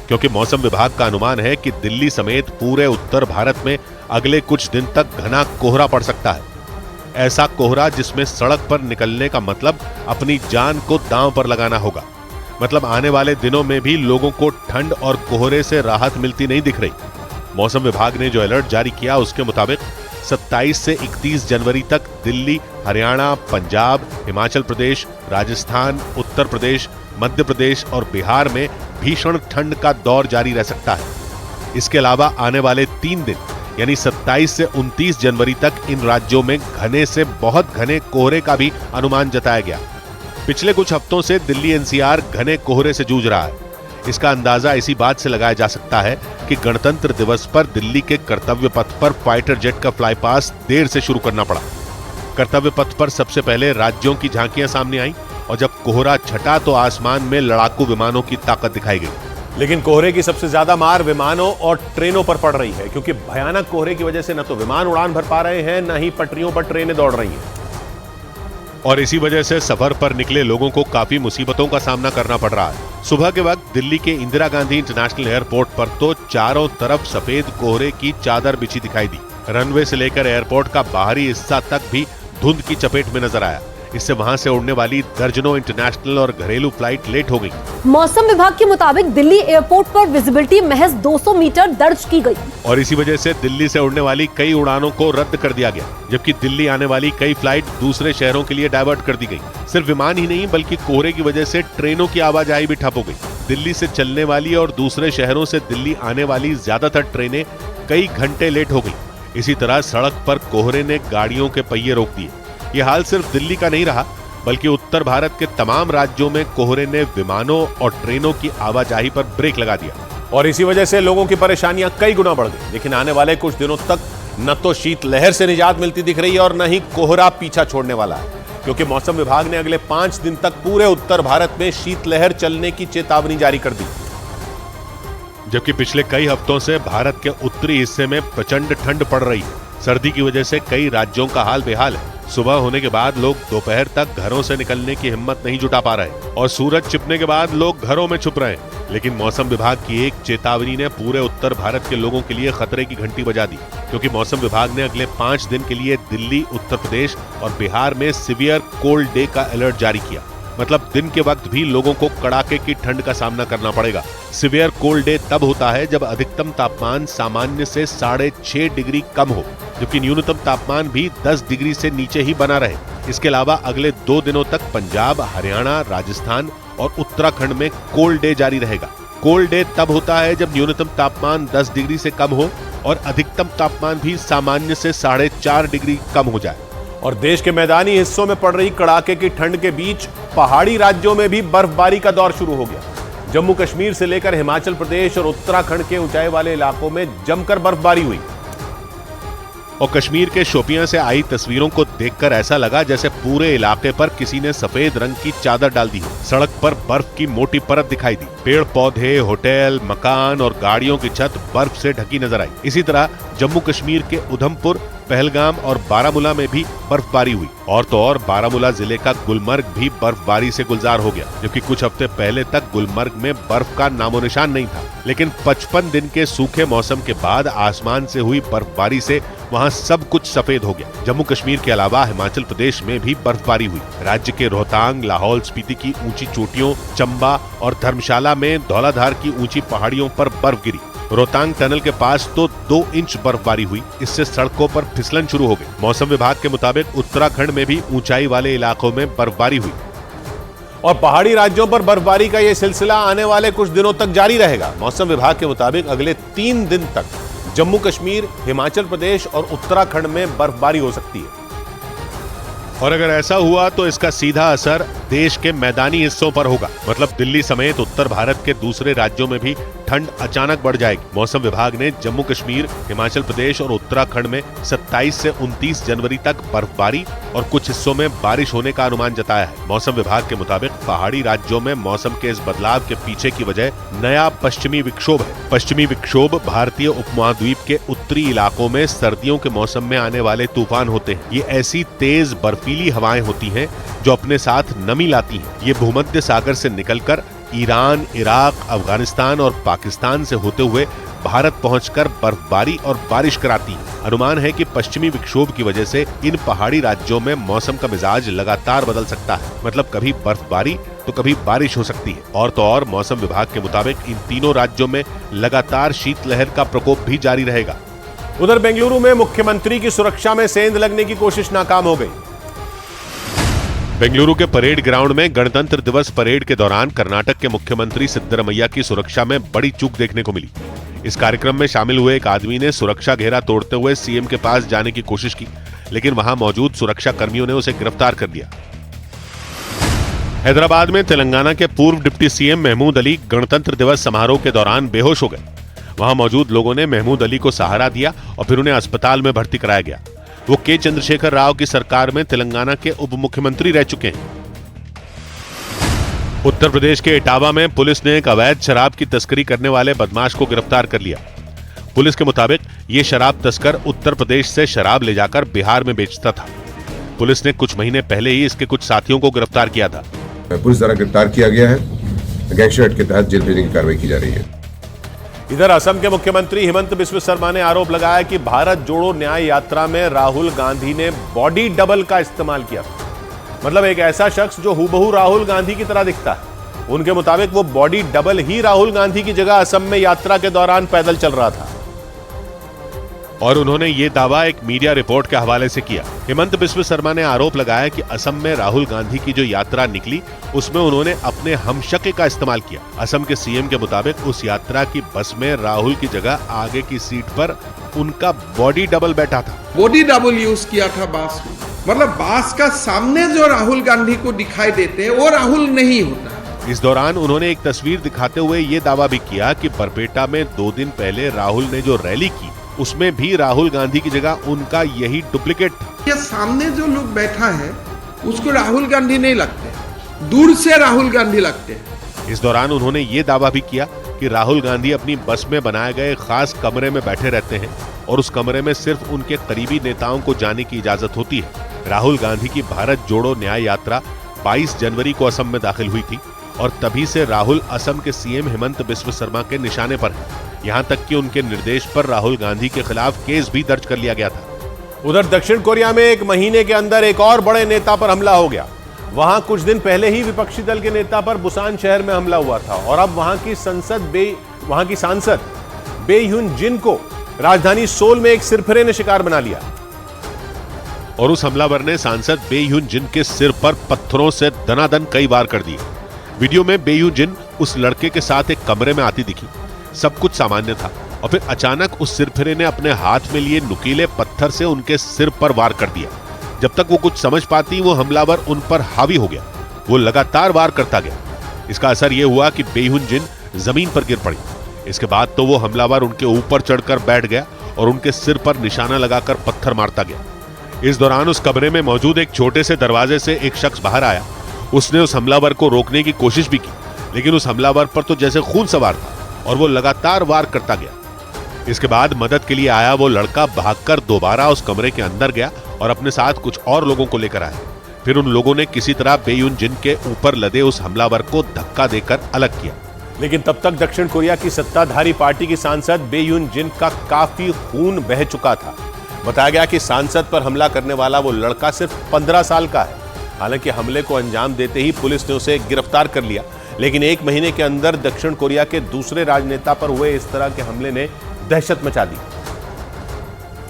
क्योंकि मौसम विभाग का अनुमान है कि दिल्ली समेत पूरे उत्तर भारत में अगले कुछ दिन तक घना कोहरा पड़ सकता है। ऐसा कोहरा जिसमें सड़क पर निकलने का मतलब अपनी जान को दांव पर लगाना होगा। मतलब आने वाले दिनों में भी लोगों को ठंड और कोहरे से राहत मिलती नहीं दिख रही। मौसम विभाग ने जो अलर्ट जारी किया उसके मुताबिक 27 से 31 जनवरी तक दिल्ली, हरियाणा, पंजाब, हिमाचल प्रदेश, राजस्थान, उत्तर प्रदेश, मध्य प्रदेश और बिहार में भीषण ठंड का दौर जारी रह सकता है। इसके अलावा आने वाले 3 दिन यानी 27 से 29 जनवरी तक इन राज्यों में घने से बहुत घने कोहरे का भी अनुमान जताया गया। पिछले कुछ हफ्तों से दिल्ली एनसीआर घने कोहरे से जूझ रहा है। इसका अंदाजा इसी बात से लगाया जा सकता है कि गणतंत्र दिवस पर दिल्ली के कर्तव्य पथ पर फाइटर जेट का फ्लाई पास देर से शुरू करना पड़ा। कर्तव्य पथ पर सबसे पहले राज्यों की झांकियां सामने आई और जब कोहरा छटा तो आसमान में लड़ाकू विमानों की ताकत दिखाई गई। लेकिन कोहरे की सबसे ज्यादा मार विमानों और ट्रेनों पर पड़ रही है, क्योंकि भयानक कोहरे की वजह से न तो विमान उड़ान भर पा रहे हैं, न ही पटरियों पर ट्रेनें दौड़ रही हैं। और इसी वजह से सफर पर निकले लोगों को काफी मुसीबतों का सामना करना पड़ रहा है। सुबह के वक्त दिल्ली के इंदिरा गांधी इंटरनेशनल एयरपोर्ट पर तो चारों तरफ सफेद कोहरे की चादर बिछी दिखाई दी। रनवे से लेकर एयरपोर्ट का बाहरी हिस्सा तक भी धुंध की चपेट में नजर आया। इससे वहां से उड़ने वाली दर्जनों इंटरनेशनल और घरेलू फ्लाइट लेट हो गई। मौसम विभाग के मुताबिक दिल्ली एयरपोर्ट पर विजिबिलिटी महज 200 मीटर दर्ज की गई और इसी वजह से दिल्ली से उड़ने वाली कई उड़ानों को रद्द कर दिया गया, जबकि दिल्ली आने वाली कई फ्लाइट दूसरे शहरों के लिए डाइवर्ट कर दी गई। सिर्फ विमान ही नहीं बल्कि कोहरे की वजह से ट्रेनों की आवाजाही भी ठप हो गई। दिल्ली से चलने वाली और दूसरे शहरों से दिल्ली आने वाली ज्यादातर ट्रेनें कई घंटे लेट हो गई। इसी तरह सड़क पर कोहरे ने गाड़ियों के पहिए रोक दिए। ये हाल सिर्फ दिल्ली का नहीं रहा, बल्कि उत्तर भारत के तमाम राज्यों में कोहरे ने विमानों और ट्रेनों की आवाजाही पर ब्रेक लगा दिया और इसी वजह से लोगों की परेशानियां कई गुना बढ़ गई। लेकिन आने वाले कुछ दिनों तक न तो शीतलहर से निजात मिलती दिख रही है और न ही कोहरा पीछा छोड़ने वाला है, क्योंकि मौसम विभाग ने अगले 5 दिन तक पूरे उत्तर भारत में शीतलहर चलने की चेतावनी जारी कर दी। जबकि पिछले कई हफ्तों से भारत के उत्तरी हिस्से में प्रचंड ठंड पड़ रही है। सर्दी की वजह से कई राज्यों का हाल बेहाल है। सुबह होने के बाद लोग दोपहर तक घरों से निकलने की हिम्मत नहीं जुटा पा रहे और सूरज छिपने के बाद लोग घरों में छुप रहे हैं। लेकिन मौसम विभाग की एक चेतावनी ने पूरे उत्तर भारत के लोगों के लिए खतरे की घंटी बजा दी, क्योंकि मौसम विभाग ने अगले 5 दिन के लिए दिल्ली, उत्तर प्रदेश और बिहार में सीवियर कोल्ड डे का अलर्ट जारी किया। मतलब दिन के वक्त भी लोगों को कड़ाके की ठंड का सामना करना पड़ेगा। सीवियर कोल्ड डे तब होता है जब अधिकतम तापमान सामान्य से 6.5 डिग्री कम हो, जबकि न्यूनतम तापमान भी 10 डिग्री से नीचे ही बना रहे। इसके अलावा अगले 2 दिनों तक पंजाब, हरियाणा, राजस्थान और उत्तराखंड में कोल्ड डे जारी रहेगा। कोल्ड डे तब होता है जब न्यूनतम तापमान 10 डिग्री से कम हो और अधिकतम तापमान भी सामान्य से 4.5 डिग्री कम हो जाए। और देश के मैदानी हिस्सों में पड़ रही कड़ाके की ठंड के बीच पहाड़ी राज्यों में भी बर्फबारी का दौर शुरू हो गया। जम्मू कश्मीर से लेकर हिमाचल प्रदेश और उत्तराखंड के ऊंचाई वाले इलाकों में जमकर बर्फबारी हुई और कश्मीर के शोपियां से आई तस्वीरों को देखकर ऐसा लगा जैसे पूरे इलाके पर किसी ने सफेद रंग की चादर डाल दी हो। सड़क पर बर्फ की मोटी परत दिखाई दी। पेड़ पौधे, होटल, मकान और गाड़ियों की छत बर्फ से ढकी नजर आई। इसी तरह जम्मू कश्मीर के उधमपुर, पहलगाम और बारामूला में भी बर्फबारी हुई। और तो और बारामूला जिले का गुलमर्ग भी बर्फबारी से गुलजार हो गया, जबकि कुछ हफ्ते पहले तक गुलमर्ग में बर्फ का नामो निशान नहीं था। लेकिन 55 दिन के सूखे मौसम के बाद आसमान से हुई बर्फबारी से वहां सब कुछ सफेद हो गया। जम्मू कश्मीर के अलावा हिमाचल प्रदेश में भी बर्फबारी हुई। राज्य के रोहतांग, लाहौल स्पीति की ऊंची चोटियों, चंबा और धर्मशाला में धौलाधार की ऊंची पहाड़ियों पर बर्फ गिरी। रोहतांग टनल के पास तो 2 इंच बर्फबारी हुई। इससे सड़कों पर फिसलन शुरू हो गई। मौसम विभाग के मुताबिक उत्तराखंड में भी ऊंचाई वाले इलाकों में बर्फबारी हुई और पहाड़ी राज्यों पर बर्फबारी का यह सिलसिला आने वाले कुछ दिनों तक जारी रहेगा। मौसम विभाग के मुताबिक अगले 3 दिन तक जम्मू कश्मीर, हिमाचल प्रदेश और उत्तराखंड में बर्फबारी हो सकती है। और अगर ऐसा हुआ तो इसका सीधा असर देश के मैदानी हिस्सों पर होगा। मतलब दिल्ली समेत उत्तर भारत के दूसरे राज्यों में भी ठंड अचानक बढ़ जाएगी। मौसम विभाग ने जम्मू कश्मीर, हिमाचल प्रदेश और उत्तराखंड में 27 से 29 जनवरी तक बर्फबारी और कुछ हिस्सों में बारिश होने का अनुमान जताया है। मौसम विभाग के मुताबिक पहाड़ी राज्यों में मौसम के इस बदलाव के पीछे की वजह नया पश्चिमी विक्षोभ है। पश्चिमी विक्षोभ भारतीय उपमहाद्वीप के उत्तरी इलाकों में सर्दियों के मौसम में आने वाले तूफान होते हैं। ये ऐसी तेज बर्फीली हवाएं होती हैं जो अपने साथ नमी लाती हैं। ये भूमध्य सागर से निकलकर ईरान, इराक, अफगानिस्तान और पाकिस्तान से होते हुए भारत पहुंचकर बर्फबारी और बारिश कराती है। अनुमान है कि पश्चिमी विक्षोभ की वजह से इन पहाड़ी राज्यों में मौसम का मिजाज लगातार बदल सकता है। मतलब कभी बर्फबारी तो कभी बारिश हो सकती है। और तो और मौसम विभाग के मुताबिक इन तीनों राज्यों में लगातार शीतलहर का प्रकोप भी जारी रहेगा। उधर बेंगलुरु में मुख्यमंत्री की सुरक्षा में सेंध लगने की कोशिश नाकाम हो गई। बेंगलुरु के परेड ग्राउंड में गणतंत्र दिवस परेड के दौरान कर्नाटक के मुख्यमंत्री सिद्धरमैया की सुरक्षा में बड़ी चूक देखने को मिली। इस कार्यक्रम में शामिल हुए एक आदमी ने सुरक्षा घेरा तोड़ते हुए सीएम के पास जाने की कोशिश की, लेकिन वहां मौजूद सुरक्षा कर्मियों ने उसे गिरफ्तार कर लिया। हैदराबाद में तेलंगाना के पूर्व डिप्टी सीएम महमूद अली गणतंत्र दिवस समारोह के दौरान बेहोश हो गए। वहां मौजूद लोगों ने महमूद अली को सहारा दिया और फिर उन्हें अस्पताल में भर्ती कराया गया। वो के चंद्रशेखर राव की सरकार में तेलंगाना के उप मुख्यमंत्री रह चुके हैं। उत्तर प्रदेश के इटावा में पुलिस ने एक अवैध शराब की तस्करी करने वाले बदमाश को गिरफ्तार कर लिया। पुलिस के मुताबिक ये शराब तस्कर उत्तर प्रदेश से शराब ले जाकर बिहार में बेचता था। पुलिस ने कुछ महीने पहले ही इसके कुछ साथियों को गिरफ्तार किया था। पुलिस द्वारा गिरफ्तार किया गया है। गैंगस्टर एक्ट के तहत जेल भेजने की कार्रवाई की जा रही है। इधर असम के मुख्यमंत्री हिमंत बिस्व शर्मा ने आरोप लगाया कि भारत जोड़ो न्याय यात्रा में राहुल गांधी ने बॉडी डबल का इस्तेमाल किया। मतलब एक ऐसा शख्स जो हूबहू राहुल गांधी की तरह दिखता है। उनके मुताबिक वो बॉडी डबल ही राहुल गांधी की जगह असम में यात्रा के दौरान पैदल चल रहा था। और उन्होंने ये दावा एक मीडिया रिपोर्ट के हवाले से किया। हिमंत बिस्व शर्मा ने आरोप लगाया कि असम में राहुल गांधी की जो यात्रा निकली उसमें उन्होंने अपने हमशक्ल का इस्तेमाल किया। असम के सीएम के मुताबिक उस यात्रा की बस में राहुल की जगह आगे की सीट पर उनका बॉडी डबल बैठा था। बॉडी डबल यूज किया था बास में। मतलब बास का सामने जो राहुल गांधी को दिखाई देते हैं वो राहुल नहीं होता। इस दौरान उन्होंने एक तस्वीर दिखाते हुए ये दावा भी किया कि बरपेटा में 2 दिन पहले राहुल ने जो रैली की उसमें भी राहुल गांधी की जगह उनका यही डुप्लीकेट था। ये सामने जो लोग बैठा है उसको राहुल गांधी नहीं लगते, दूर से राहुल गांधी लगते हैं। इस दौरान उन्होंने ये दावा भी किया कि राहुल गांधी अपनी बस में बनाए गए खास कमरे में बैठे रहते हैं और उस कमरे में सिर्फ उनके करीबी नेताओं को जाने की इजाजत होती है। राहुल गांधी की भारत जोड़ो न्याय यात्रा 22 जनवरी को असम में दाखिल हुई थी और तभी से राहुल असम के सीएम हिमंत बिस्व शर्मा के निशाने पर है। यहाँ तक कि उनके निर्देश पर राहुल गांधी के खिलाफ केस भी दर्ज कर लिया गया था। उधर दक्षिण कोरिया में एक महीने के अंदर एक और बड़े नेता पर हमला हो गया। वहां कुछ दिन पहले ही विपक्षी दल के नेता पर बुसान शहर में हमला हुआ था और अब वहां की सांसद बे ह्यून जिन को राजधानी सोल में एक सिरफिरे ने शिकार बना लिया और उस हमलावर ने सांसद बे ह्यून जिन के सिर पर पत्थरों से दनादन कई बार कर दिए। वीडियो में बे ह्यून जिन उस लड़के के साथ एक कमरे में आती दिखी। सब कुछ सामान्य था और फिर अचानक उस सिरफिरे ने अपने हाथ में लिए नुकीले पत्थर से उनके सिर पर वार कर दिया। जब तक वो कुछ समझ पाती वो हमलावर उन पर हावी हो गया। वो लगातार वार करता गया। इसका असर ये हुआ कि बे ह्यून जिन जमीन पर गिर पड़ी। इसके बाद तो वो हमलावर उनके ऊपर चढ़कर बैठ गया और उनके सिर पर निशाना लगाकर पत्थर मारता गया। इस दौरान उस कमरे में मौजूद एक छोटे से दरवाजे से एक शख्स बाहर आया। उसने उस हमलावर को रोकने की कोशिश भी की, लेकिन उस हमलावर पर तो जैसे खून सवार था और वो लगातार वार करता गया। इसके बाद मदद के लिए आया वो लड़का भागकर दोबारा उस कमरे के अंदर गया और अपने साथ कुछ और लोगों को लेकर आया। फिर उन लोगों ने किसी तरह बे ह्यून जिन के ऊपर लदे उस हमलावर को धक्का देकर अलग किया। लेकिन तब तक दक्षिण कोरिया की सत्ताधारी पार्टी की सांसद बे ह्यून जिन का काफी खून बह चुका था। बताया गया कि सांसद पर हमला करने वाला वो लड़का सिर्फ 15 साल का है। हालांकि हमले को अंजाम देते ही पुलिस ने उसे गिरफ्तार कर लिया, लेकिन एक महीने के अंदर दक्षिण कोरिया के दूसरे राजनेता पर हुए इस तरह के हमले ने दहशत मचा दी,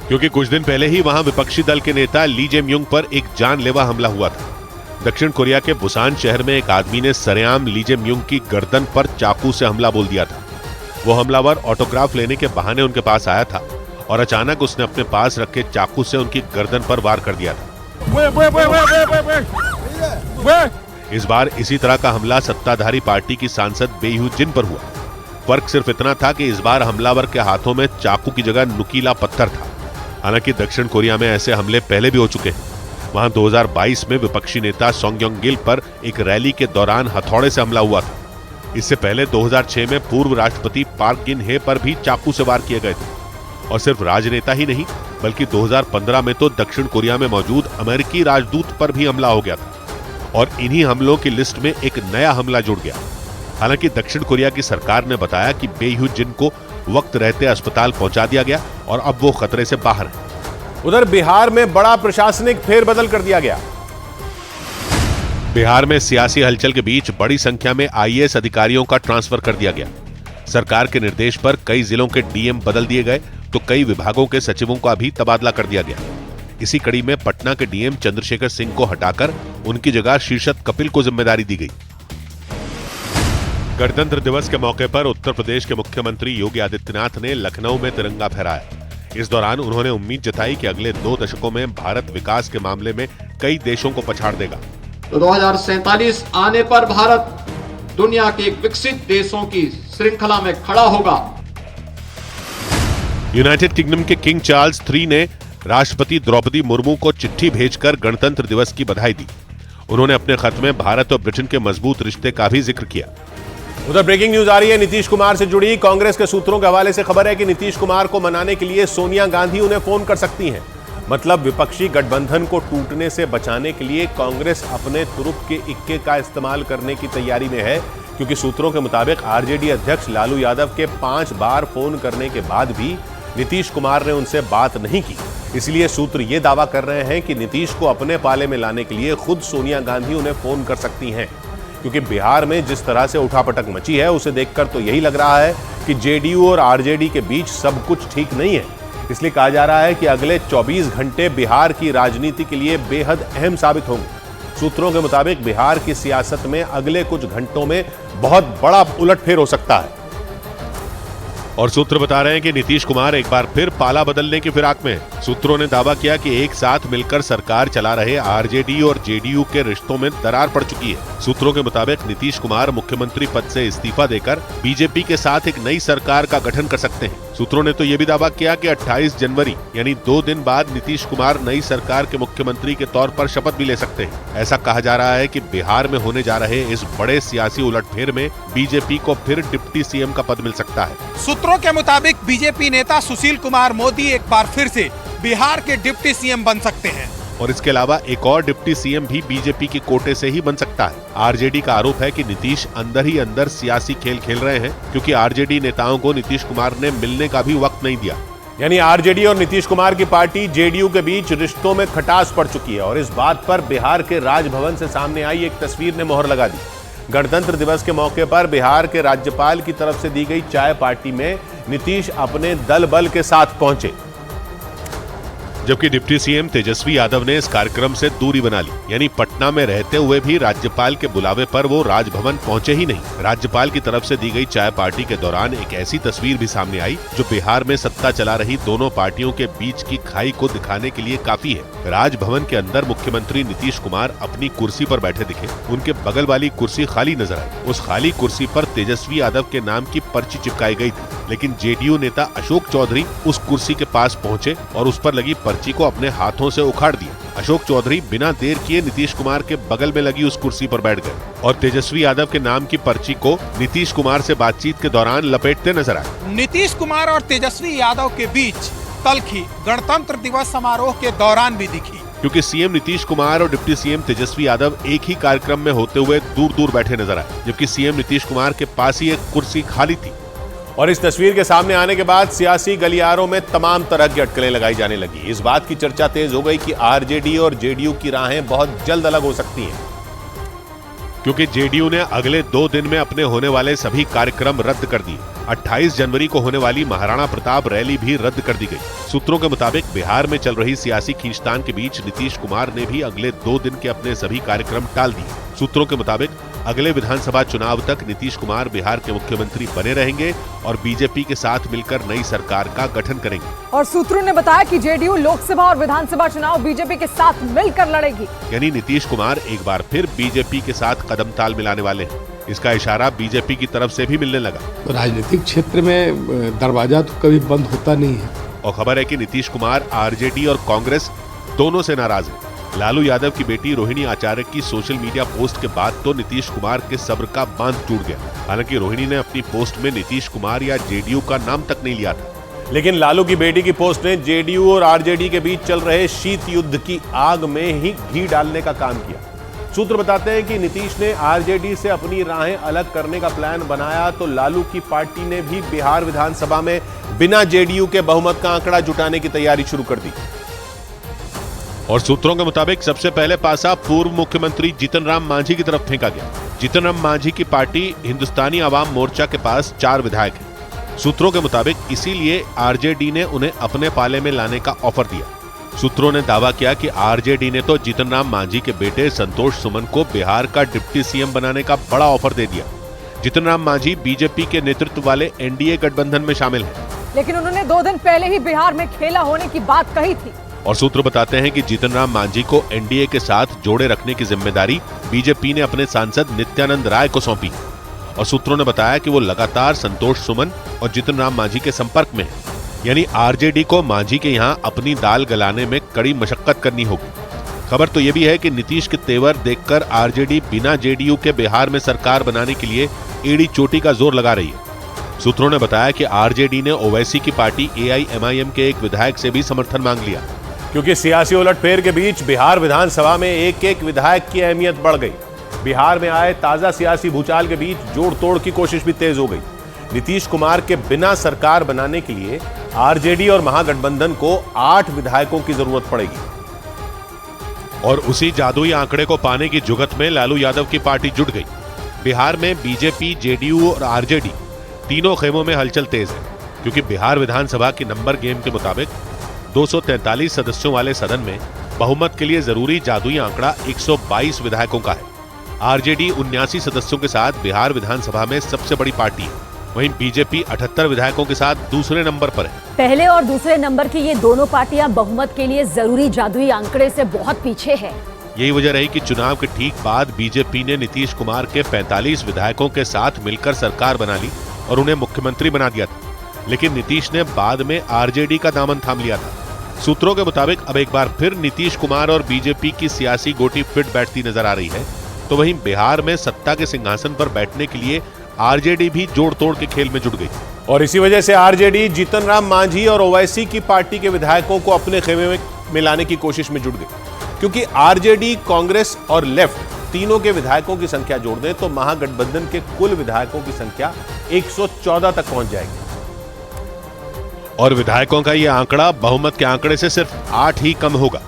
क्योंकि कुछ दिन पहले ही वहां विपक्षी दल के नेता ली जेम्युंग पर एक जानलेवा हमला हुआ था। दक्षिण कोरिया के बुसान शहर में एक आदमी ने सरेआम ली जेम्युंग की गर्दन पर चाकू से हमला बोल दिया था। वो हमलावर ऑटोग्राफ लेने के बहाने उनके पास आया था और अचानक उसने अपने पास रखे चाकू से उनकी गर्दन पर वार कर दिया था। इस बार इसी तरह का हमला सत्ताधारी पार्टी की सांसद बे ह्यून जिन पर हुआ। फर्क सिर्फ इतना था कि इस बार हमलावर के हाथों में चाकू की जगह नुकीला पत्थर था। हालांकि दक्षिण कोरिया में ऐसे हमले पहले भी हो चुके हैं। वहां 2022 में विपक्षी नेता सोंग गिल पर एक रैली के दौरान हथौड़े से हमला हुआ था। इससे पहले 2006 में पूर्व राष्ट्रपति पार्क गेन हे पर भी चाकू से वार किए गए थे। और सिर्फ राजनेता ही नहीं, बल्कि 2015 में तो दक्षिण कोरिया में मौजूद अमेरिकी राजदूत पर भी हमला हो गया था। और इन्हीं हमलों की लिस्ट में एक नया हमला जुड़ गया। हालांकि दक्षिण कोरिया की सरकार ने बताया कि बेह्यू जिन को वक्त रहते अस्पताल पहुंचा दिया गया और अब वो खतरे से बाहर है। उधर बिहार में बड़ा प्रशासनिक फेरबदल कर दिया गया। बिहार में सियासी हलचल के बीच बड़ी संख्या में आईएएस अधिकारियों का ट्रांसफर कर दिया गया। सरकार के निर्देश पर कई जिलों के डीएम बदल दिए गए तो कई विभागों के सचिवों का भी तबादला कर दिया गया। इसी कड़ी में पटना के डीएम चंद्रशेखर सिंह को हटाकर उनकी जगह शीर्षत कपिल को जिम्मेदारी दी गई। गणतंत्र दिवस के मौके पर उत्तर प्रदेश के मुख्यमंत्री योगी आदित्यनाथ ने लखनऊ में तिरंगा फहराया। इस दौरान उन्होंने उम्मीद जताई कि अगले 2 दशकों में भारत विकास के मामले में कई देशों को पछाड़ देगा। तो 2047 आने पर भारत दुनिया के विकसित देशों की श्रृंखला में खड़ा होगा। यूनाइटेड किंगडम के किंग चार्ल्स III ने राष्ट्रपति द्रौपदी मुर्मू को चिट्ठी भेजकर गणतंत्र दिवस की बधाई दी। उन्होंने अपने खत में भारत और ब्रिटेन के मजबूत रिश्ते का भी जिक्र किया। उधर ब्रेकिंग न्यूज आ रही है नीतीश कुमार से जुड़ी। कांग्रेस के सूत्रों के हवाले से खबर है कि नीतीश कुमार को मनाने के लिए सोनिया गांधी उन्हें फोन कर सकती हैं। मतलब विपक्षी गठबंधन को टूटने से बचाने के लिए कांग्रेस अपने तुरुप के इक्के का इस्तेमाल करने की तैयारी में है, क्योंकि सूत्रों के मुताबिक आरजेडी अध्यक्ष लालू यादव के 5 बार फोन करने के बाद भी नीतीश कुमार ने उनसे बात नहीं की। इसलिए सूत्र ये दावा कर रहे हैं कि नीतीश को अपने पाले में लाने के लिए खुद सोनिया गांधी उन्हें फोन कर सकती हैं, क्योंकि बिहार में जिस तरह से उठापटक मची है उसे देखकर तो यही लग रहा है कि जेडीयू और आरजेडी के बीच सब कुछ ठीक नहीं है। इसलिए कहा जा रहा है कि अगले 24 घंटे बिहार की राजनीति के लिए बेहद अहम साबित होंगे। सूत्रों के मुताबिक बिहार की सियासत में अगले कुछ घंटों में बहुत बड़ा उलटफेर हो सकता है। और सूत्र बता रहे हैं कि नीतीश कुमार एक बार फिर पाला बदलने की फिराक में है। सूत्रों ने दावा किया कि एक साथ मिलकर सरकार चला रहे आरजेडी और जेडीयू के रिश्तों में दरार पड़ चुकी है। सूत्रों के मुताबिक नीतीश कुमार मुख्यमंत्री पद से इस्तीफा देकर बीजेपी के साथ एक नई सरकार का गठन कर सकते हैं। सूत्रों ने तो यह भी दावा किया कि 28 जनवरी यानी 2 दिन बाद नीतीश कुमार नई सरकार के मुख्यमंत्री के तौर पर शपथ भी ले सकते हैं। ऐसा कहा जा रहा है कि बिहार में होने जा रहे इस बड़े सियासी उलटफेर में बीजेपी को फिर डिप्टी सीएम का पद मिल सकता है। सूत्रों के मुताबिक बीजेपी नेता सुशील कुमार मोदी एक बार फिर से बिहार के डिप्टी सीएम बन सकते हैं और इसके अलावा एक और डिप्टी सीएम भी बीजेपी के कोटे से ही बन सकता है। आरजेडी का आरोप है कि नीतीश अंदर ही अंदर सियासी खेल खेल रहे हैं, क्योंकि आरजेडी नेताओं को नीतीश कुमार ने मिलने का भी वक्त नहीं दिया। यानी आरजेडी और नीतीश कुमार की पार्टी जेडीयू के बीच रिश्तों में खटास पड़ चुकी है और इस बात पर बिहार के राजभवन से सामने आई एक तस्वीर ने मोहर लगा दी। गणतंत्र दिवस के मौके पर बिहार के राज्यपाल की तरफ से दी गई चाय पार्टी में नीतीश अपने दल बल के साथ पहुंचे, जबकि डिप्टी सीएम तेजस्वी यादव ने इस कार्यक्रम से दूरी बना ली। यानी पटना में रहते हुए भी राज्यपाल के बुलावे पर वो राजभवन पहुंचे ही नहीं। राज्यपाल की तरफ से दी गई चाय पार्टी के दौरान एक ऐसी तस्वीर भी सामने आई जो बिहार में सत्ता चला रही दोनों पार्टियों के बीच की खाई को दिखाने के लिए काफी है। राजभवन के अंदर मुख्यमंत्री नीतीश कुमार अपनी कुर्सी पर बैठे दिखे। उनके बगल वाली कुर्सी खाली नजर आई। उस खाली कुर्सी पर तेजस्वी यादव के नाम की पर्ची चिपकाई गई थी, लेकिन जेडीयू नेता अशोक चौधरी उस कुर्सी के पास पहुंचे और उस पर लगी पर्ची को अपने हाथों से उखाड़ दिया। अशोक चौधरी बिना देर किए नीतीश कुमार के बगल में लगी उस कुर्सी पर बैठ गए और तेजस्वी यादव के नाम की पर्ची को नीतीश कुमार से बातचीत के दौरान लपेटते नजर आए। नीतीश कुमार और तेजस्वी यादव के बीच तल्खी गणतंत्र दिवस समारोह के दौरान भी दिखी, क्योंकि सीएम नीतीश कुमार और डिप्टी सीएम तेजस्वी यादव एक ही कार्यक्रम में होते हुए दूर दूर बैठे नजर आए, जबकि सीएम नीतीश कुमार के पास ही एक कुर्सी खाली थी। और इस तस्वीर के सामने आने के बाद सियासी गलियारों में तमाम तरह की अटकलें लगाई जाने लगी। इस बात की चर्चा तेज हो गई कि आरजेडी और जेडीयू की राहें बहुत जल्द अलग हो सकती हैं, क्योंकि जेडीयू ने अगले 2 दिन में अपने होने वाले सभी कार्यक्रम रद्द कर दिए। 28 जनवरी को होने वाली महाराणा प्रताप रैली भी रद्द कर दी गई। सूत्रों के मुताबिक बिहार में चल रही सियासी खींचतान के बीच नीतीश कुमार ने भी अगले 2 दिन के अपने सभी कार्यक्रम टाल दिए। सूत्रों के मुताबिक अगले विधानसभा चुनाव तक नीतीश कुमार बिहार के मुख्यमंत्री बने रहेंगे और बीजेपी के साथ मिलकर नई सरकार का गठन करेंगे। और सूत्रों ने बताया कि जेडीयू लोकसभा और विधानसभा चुनाव बीजेपी के साथ मिलकर लड़ेगी। यानी नीतीश कुमार एक बार फिर बीजेपी के साथ कदम ताल मिलाने वाले हैं। इसका इशारा बीजेपी की तरफ से भी मिलने लगा। तो राजनीतिक क्षेत्र में दरवाजा तो कभी बंद होता नहीं है। और खबर है कि नीतीश कुमार आरजेडी और कांग्रेस दोनों से नाराज है। लालू यादव की बेटी रोहिणी आचार्य की सोशल मीडिया पोस्ट के बाद तो नीतीश कुमार के सब्र का बांध टूट गया। हालांकि रोहिणी ने अपनी पोस्ट में नीतीश कुमार या जेडीयू का नाम तक नहीं लिया था, लेकिन लालू की बेटी की पोस्ट ने जेडीयू और आरजेडी के बीच चल रहे शीत युद्ध की आग में ही घी डालने का काम किया। सूत्र बताते हैं कि नीतीश ने आरजेडी से अपनी राहें अलग करने का प्लान बनाया तो लालू की पार्टी ने भी बिहार विधानसभा में बिना जेडीयू के बहुमत का आंकड़ा जुटाने की तैयारी शुरू कर दी। और सूत्रों के मुताबिक सबसे पहले पासा पूर्व मुख्यमंत्री जीतन राम मांझी की तरफ फेंका गया। जीतन राम मांझी की पार्टी हिंदुस्तानी आवाम मोर्चा के पास 4 विधायक हैं। सूत्रों के मुताबिक इसीलिए आरजेडी ने उन्हें अपने पाले में लाने का ऑफर दिया। सूत्रों ने दावा किया कि आरजेडी ने तो जीतन राम मांझी के बेटे संतोष सुमन को बिहार का डिप्टी सीएम बनाने का बड़ा ऑफर दे दिया। जीतन राम मांझी बीजेपी के नेतृत्व वाले एनडीए गठबंधन में शामिल हैं। लेकिन उन्होंने 2 दिन पहले ही बिहार में खेला होने की बात कही थी। और सूत्र बताते हैं कि जीतन राम मांझी को एनडीए के साथ जोड़े रखने की जिम्मेदारी बीजेपी ने अपने सांसद नित्यानंद राय को सौंपी। और सूत्रों ने बताया कि वो लगातार संतोष सुमन और जीतन राम मांझी के संपर्क में है, यानी आरजेडी को मांझी के यहाँ अपनी दाल गलाने में कड़ी मशक्कत करनी होगी। खबर तो यह भी है कि नीतीश के तेवर देखकर आरजेडी बिना जेडीयू के बिहार में सरकार बनाने के लिए एड़ी चोटी का जोर लगा रही है। सूत्रों ने बताया कि आरजेडी ने ओवैसी की पार्टी एआईएमआईएम के एक विधायक से भी समर्थन मांग लिया, क्योंकि सियासी उलटफेर के बीच बिहार विधानसभा में एक विधायक की अहमियत बढ़ गई। बिहार में आए ताजा सियासी भूचाल के बीच जोड़ तोड़ की कोशिश भी तेज हो गई। नीतीश कुमार के बिना सरकार बनाने के लिए आरजेडी और महागठबंधन को 8 विधायकों की जरूरत पड़ेगी। और उसी जादुई आंकड़े को पाने की जुगत में लालू यादव की पार्टी जुट गई। बिहार में बीजेपी, जेडीयू और आरजेडी तीनों खेमों में हलचल तेज है, क्योंकि बिहार विधानसभा की नंबर गेम के मुताबिक 243 सदस्यों वाले सदन में बहुमत के लिए जरूरी जादुई आंकड़ा 122 विधायकों का है। आरजेडी 79 सदस्यों के साथ बिहार विधानसभा में सबसे बड़ी पार्टी है। वहीं बीजेपी 78 विधायकों के साथ दूसरे नंबर पर है। पहले और दूसरे नंबर की ये दोनों पार्टियां बहुमत के लिए जरूरी जादुई आंकड़े से बहुत पीछे है। यही वजह रही कि चुनाव के ठीक बाद बीजेपी ने नीतीश कुमार के 45 विधायकों के साथ मिलकर सरकार बना ली और उन्हें मुख्यमंत्री बना दिया था। लेकिन नीतीश ने बाद में आरजेडी का दामन थाम लिया था। सूत्रों के मुताबिक अब एक बार फिर नीतीश कुमार और बीजेपी की सियासी गोटी फिट बैठती नजर आ रही है। तो वहीं बिहार में सत्ता के सिंहासन पर बैठने के लिए आरजेडी भी जोड़ तोड़ के खेल में जुट गई। और इसी वजह से आरजेडी जीतन राम मांझी और ओवैसी की पार्टी के विधायकों को अपने खेमे में मिलाने की कोशिश में जुट गई, क्योंकि आरजेडी, कांग्रेस और लेफ्ट तीनों के विधायकों की संख्या जोड़ दें तो महागठबंधन के कुल विधायकों की संख्या 114 तक पहुंच जाएगी। और विधायकों का यह आंकड़ा बहुमत के आंकड़े से सिर्फ 8 ही कम होगा।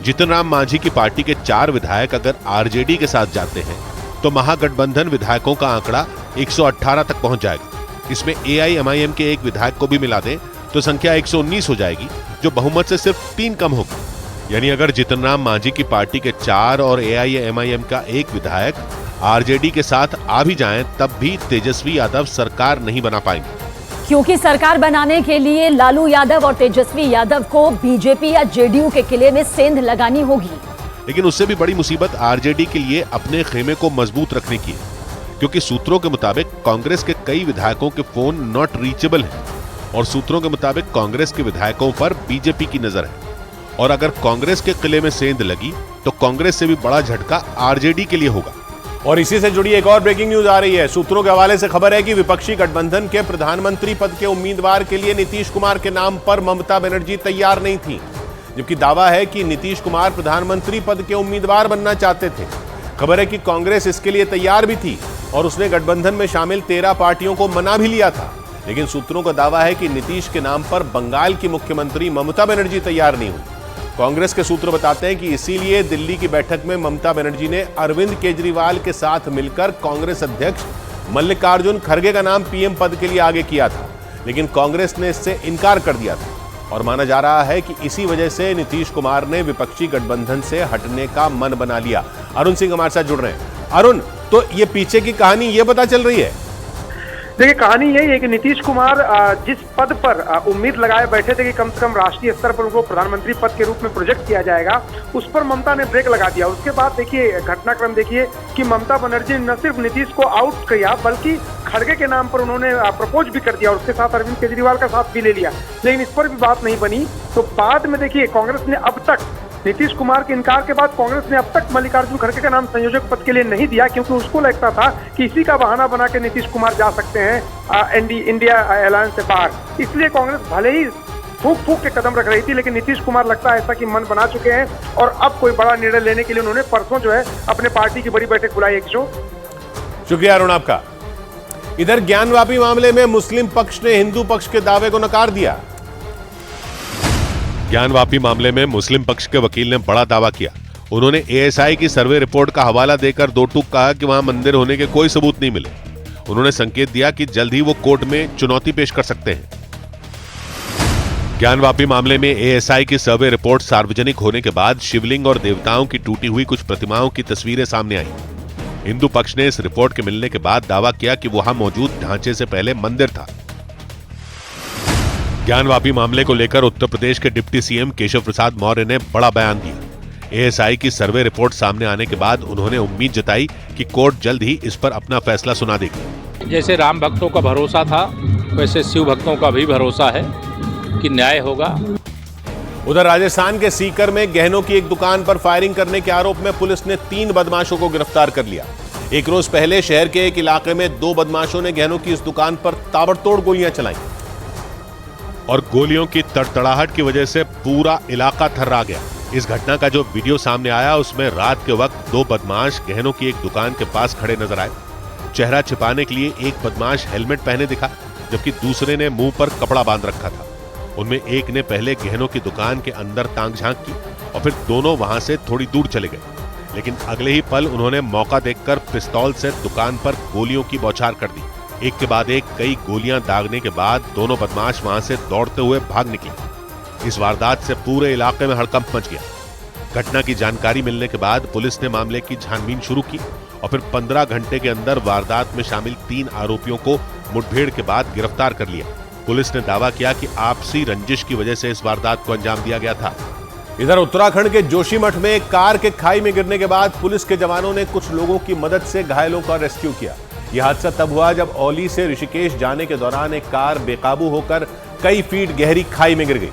जीतन राम मांझी की पार्टी के 4 विधायक अगर आरजेडी के साथ जाते हैं तो महागठबंधन विधायकों का आंकड़ा 118 तक पहुंच जाएगा। इसमें एआईएमआईएम के एक विधायक को भी मिला दें तो संख्या 119 हो जाएगी, जो बहुमत से सिर्फ 3 कम होगी। यानी अगर जीतन राम मांझी की पार्टी के 4 और एआईएमआईएम का एक विधायक आरजेडी के साथ आ भी जाएं, तब भी तेजस्वी यादव सरकार नहीं बना पाएंगे, क्योंकि सरकार बनाने के लिए लालू यादव और तेजस्वी यादव को बीजेपी या जेडीयू के किले में सेंध लगानी होगी। लेकिन उससे भी बड़ी मुसीबत आरजेडी के लिए अपने खेमे को मजबूत रखने की है, क्योंकि सूत्रों के मुताबिक कांग्रेस के कई विधायकों के फोन नॉट रीचेबल हैं और सूत्रों के मुताबिक कांग्रेस के विधायकों पर बीजेपी की नजर है। और अगर कांग्रेस के किले में सेंध लगी तो कांग्रेस से भी बड़ा झटका आरजेडी के लिए होगा। और इसी से जुड़ी एक और ब्रेकिंग न्यूज आ रही है। सूत्रों के हवाले से खबर है कि विपक्षी गठबंधन के प्रधानमंत्री पद के उम्मीदवार के लिए नीतीश कुमार के नाम पर ममता बनर्जी तैयार नहीं थी, जबकि दावा है कि नीतीश कुमार प्रधानमंत्री पद के उम्मीदवार बनना चाहते थे। खबर है कि कांग्रेस इसके लिए तैयार भी थी और उसने गठबंधन में शामिल 13 पार्टियों को मना भी लिया था। लेकिन सूत्रों का दावा है कि नीतीश के नाम पर बंगाल की मुख्यमंत्री ममता बनर्जी तैयार नहीं हुई। कांग्रेस के सूत्र बताते हैं कि इसीलिए दिल्ली की बैठक में ममता बनर्जी ने अरविंद केजरीवाल के साथ मिलकर कांग्रेस अध्यक्ष मल्लिकार्जुन खड़गे का नाम पीएम पद के लिए आगे किया था, लेकिन कांग्रेस ने इससे इनकार कर दिया था। और माना जा रहा है कि इसी वजह से नीतीश कुमार ने विपक्षी गठबंधन से हटने का मन बना लिया। अरुण सिंह हमारे साथ जुड़ रहे हैं। अरुण, तो ये पीछे की कहानी ये पता चल रही है? देखिए, कहानी यही है कि नीतीश कुमार जिस पद पर उम्मीद लगाए बैठे थे कि कम से कम राष्ट्रीय स्तर पर उनको प्रधानमंत्री पद के रूप में प्रोजेक्ट किया जाएगा, उस पर ममता ने ब्रेक लगा दिया। उसके बाद देखिए घटनाक्रम देखिए कि ममता बनर्जी ने न सिर्फ नीतीश को आउट किया बल्कि खड़गे के नाम पर उन्होंने प्रपोज भी कर दिया और उसके साथ अरविंद केजरीवाल का साथ भी ले लिया। लेकिन इस पर भी बात नहीं बनी। तो बाद में देखिए कांग्रेस ने अब तक नीतीश कुमार के इनकार के बाद कांग्रेस ने अब तक मल्लिकार्जुन खड़गे का नाम संयोजक पद के लिए नहीं दिया, क्योंकि उसको लगता था कि इसी का बहाना बना के नीतीश कुमार जा सकते हैं इंडिया अलायंस से बाहर। इसलिए कांग्रेस भले ही फूक फूक के कदम रख रही थी, लेकिन नीतीश कुमार लगता है ऐसा कि मन बना चुके हैं और अब कोई बड़ा निर्णय लेने के लिए उन्होंने परसों जो है अपने पार्टी की बड़ी बैठक बुलाई है। शुक्रिया अरुण आपका। इधर ज्ञानवापी मामले में मुस्लिम पक्ष ने हिंदू पक्ष के दावे को नकार दिया। ज्ञानवापी मामले में मुस्लिम पक्ष के वकील ने बड़ा दावा किया। उन्होंने एएसआई की सर्वे रिपोर्ट का हवाला देकर दो टूक कहा कि वहां मंदिर होने के कोई सबूत नहीं मिले। उन्होंने संकेत दिया कि जल्द ही वो कोर्ट में चुनौती पेश कर सकते हैं। ज्ञानवापी मामले में एएसआई की सर्वे रिपोर्ट सार्वजनिक होने के बाद शिवलिंग और देवताओं की टूटी हुई कुछ प्रतिमाओं की तस्वीरें सामने आई। हिंदू पक्ष ने इस रिपोर्ट के मिलने के बाद दावा किया कि वहां मौजूद ढांचे से पहले मंदिर था। ज्ञानवापी मामले को लेकर उत्तर प्रदेश के डिप्टी सीएम केशव प्रसाद मौर्य ने बड़ा बयान दिया। एएसआई की सर्वे रिपोर्ट सामने आने के बाद उन्होंने उम्मीद जताई कि कोर्ट जल्द ही इस पर अपना फैसला सुना देगी। जैसे राम भक्तों का भरोसा था, वैसे शिव भक्तों का भी भरोसा है कि न्याय होगा। उधर राजस्थान के सीकर में गहनों की एक दुकान पर फायरिंग करने के आरोप में पुलिस ने 3 बदमाशों को गिरफ्तार कर लिया। एक रोज पहले शहर के एक इलाके में 2 बदमाशों ने गहनों की इस दुकान पर ताबड़तोड़ गोलियां चलाई और गोलियों की तड़तड़ाहट की वजह से पूरा इलाका थर्रा गया। इस घटना का जो वीडियो सामने आया उसमें रात के वक्त 2 बदमाश गहनों की एक दुकान के पास खड़े नजर आए। चेहरा छिपाने के लिए एक बदमाश हेलमेट पहने दिखा, जबकि दूसरे ने मुंह पर कपड़ा बांध रखा था। उनमें एक ने पहले गहनों की दुकान के अंदर ताक झांक की और फिर दोनों वहां से थोड़ी दूर चले गए, लेकिन अगले ही पल उन्होंने मौका देखकर पिस्तौल से दुकान पर गोलियों की बौछार कर दी। एक के बाद एक कई गोलियां दागने के बाद दोनों बदमाश वहां से दौड़ते हुए भाग निकले। इस वारदात से पूरे इलाके में हड़कंप मच गया। घटना की जानकारी मिलने के बाद पुलिस ने मामले की छानबीन शुरू की और फिर 15 घंटे के अंदर वारदात में शामिल 3 आरोपियों को मुठभेड़ के बाद गिरफ्तार कर लिया। पुलिस ने दावा किया कि आपसी रंजिश की वजह से इस वारदात को अंजाम दिया गया था। इधर उत्तराखंड के जोशीमठ में एक कार के खाई में गिरने के बाद पुलिस के जवानों ने कुछ लोगों की मदद से घायलों का रेस्क्यू किया। यह हादसा तब हुआ जब औली से ऋषिकेश जाने के दौरान एक कार बेकाबू होकर कई फीट गहरी खाई में गिर गई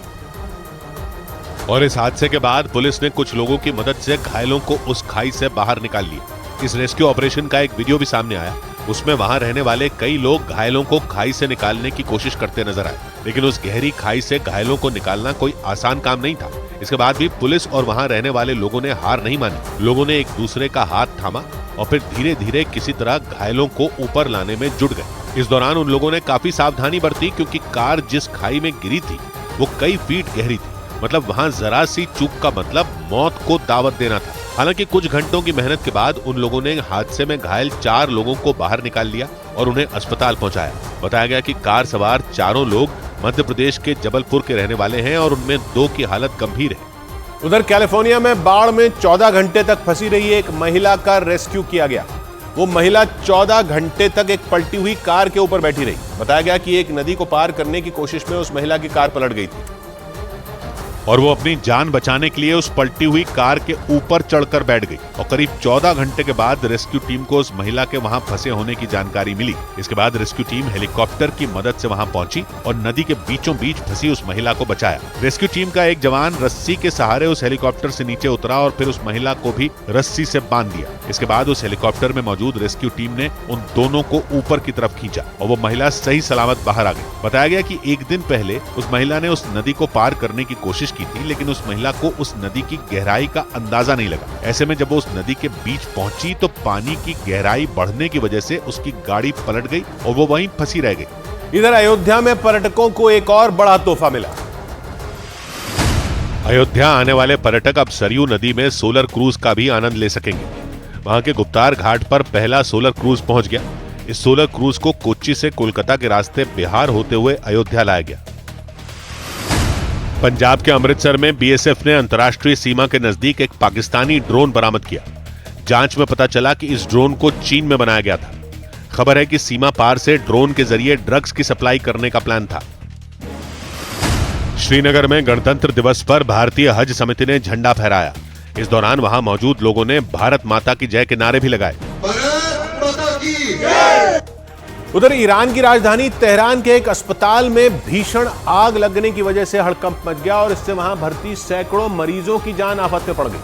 और इस हादसे के बाद पुलिस ने कुछ लोगों की मदद से घायलों को उस खाई से बाहर निकाल लिया। इस रेस्क्यू ऑपरेशन का एक वीडियो भी सामने आया। उसमें वहां रहने वाले कई लोग घायलों को खाई से निकालने की कोशिश करते नजर आए, लेकिन उस गहरी खाई से घायलों को निकालना कोई आसान काम नहीं था। इसके बाद भी पुलिस और वहां रहने वाले लोगों ने हार नहीं मानी। लोगों ने एक दूसरे का हाथ थामा और फिर धीरे धीरे किसी तरह घायलों को ऊपर लाने में जुट गए। इस दौरान उन लोगों ने काफी सावधानी बरती, क्योंकि कार जिस खाई में गिरी थी वो कई फीट गहरी थी। मतलब वहां जरा सी चूक का मतलब मौत को दावत देना था। हालांकि कुछ घंटों की मेहनत के बाद उन लोगों ने हादसे में घायल 4 लोगों को बाहर निकाल लिया और उन्हें अस्पताल पहुंचाया। बताया गया कि कार सवार 4 लोग मध्य प्रदेश के जबलपुर के रहने वाले हैं और उनमें 2 की हालत गंभीर है। उधर कैलिफोर्निया में बाढ़ में 14 घंटे तक फंसी रही एक महिला का रेस्क्यू किया गया। वो महिला 14 घंटे तक एक पलटी हुई कार के ऊपर बैठी रही। बताया गया कि एक नदी को पार करने की कोशिश में उस महिला की कार पलट गई थी और वो अपनी जान बचाने के लिए उस पलटी हुई कार के ऊपर चढ़कर बैठ गई और करीब 14 घंटे के बाद रेस्क्यू टीम को उस महिला के वहां फंसे होने की जानकारी मिली। इसके बाद रेस्क्यू टीम हेलीकॉप्टर की मदद से वहां पहुंची और नदी के बीचों बीच फंसी उस महिला को बचाया। रेस्क्यू टीम का एक जवान रस्सी के सहारे उस हेलीकॉप्टर से नीचे उतरा और फिर उस महिला को भी रस्सी से बांध दिया। इसके बाद उस हेलीकॉप्टर में मौजूद रेस्क्यू टीम ने उन दोनों को ऊपर की तरफ खींचा और वो महिला सही सलामत बाहर आ गई। बताया गया कि एक दिन पहले उस महिला ने उस नदी को पार करने की कोशिश की थी, लेकिन उस महिला को उस नदी की गहराई का अंदाजा नहीं लगा। ऐसे में जब वो उस नदी के बीच पहुंची तो पानी की गहराई बढ़ने की वजह से उसकी गाड़ी पलट गई और वो वहीं फंसी रह गई। इधर अयोध्या में पर्यटकों को एक और बड़ा तोहफा मिला। अयोध्या आने वाले पर्यटक अब सरयू नदी में सोलर क्रूज का भी आनंद ले सकेंगे। वहां के गुप्तार घाट पर पहला सोलर क्रूज पहुंच गया। इस सोलर क्रूज को कोच्चि से कोलकाता के रास्ते बिहार होते हुए अयोध्या लाया गया। पंजाब के अमृतसर में बीएसएफ ने अंतर्राष्ट्रीय सीमा के नजदीक एक पाकिस्तानी ड्रोन बरामद किया। जांच में पता चला कि इस ड्रोन को चीन में बनाया गया था। खबर है कि सीमा पार से ड्रोन के जरिए ड्रग्स की सप्लाई करने का प्लान था। श्रीनगर में गणतंत्र दिवस पर भारतीय हज समिति ने झंडा फहराया। इस दौरान वहां मौजूद लोगों ने भारत माता की जय के नारे भी लगाए। उधर ईरान की राजधानी तेहरान के एक अस्पताल में भीषण आग लगने की वजह से हड़कंप मच गया और इससे वहां भर्ती सैकड़ों मरीजों की जान आफत में पड़ गई,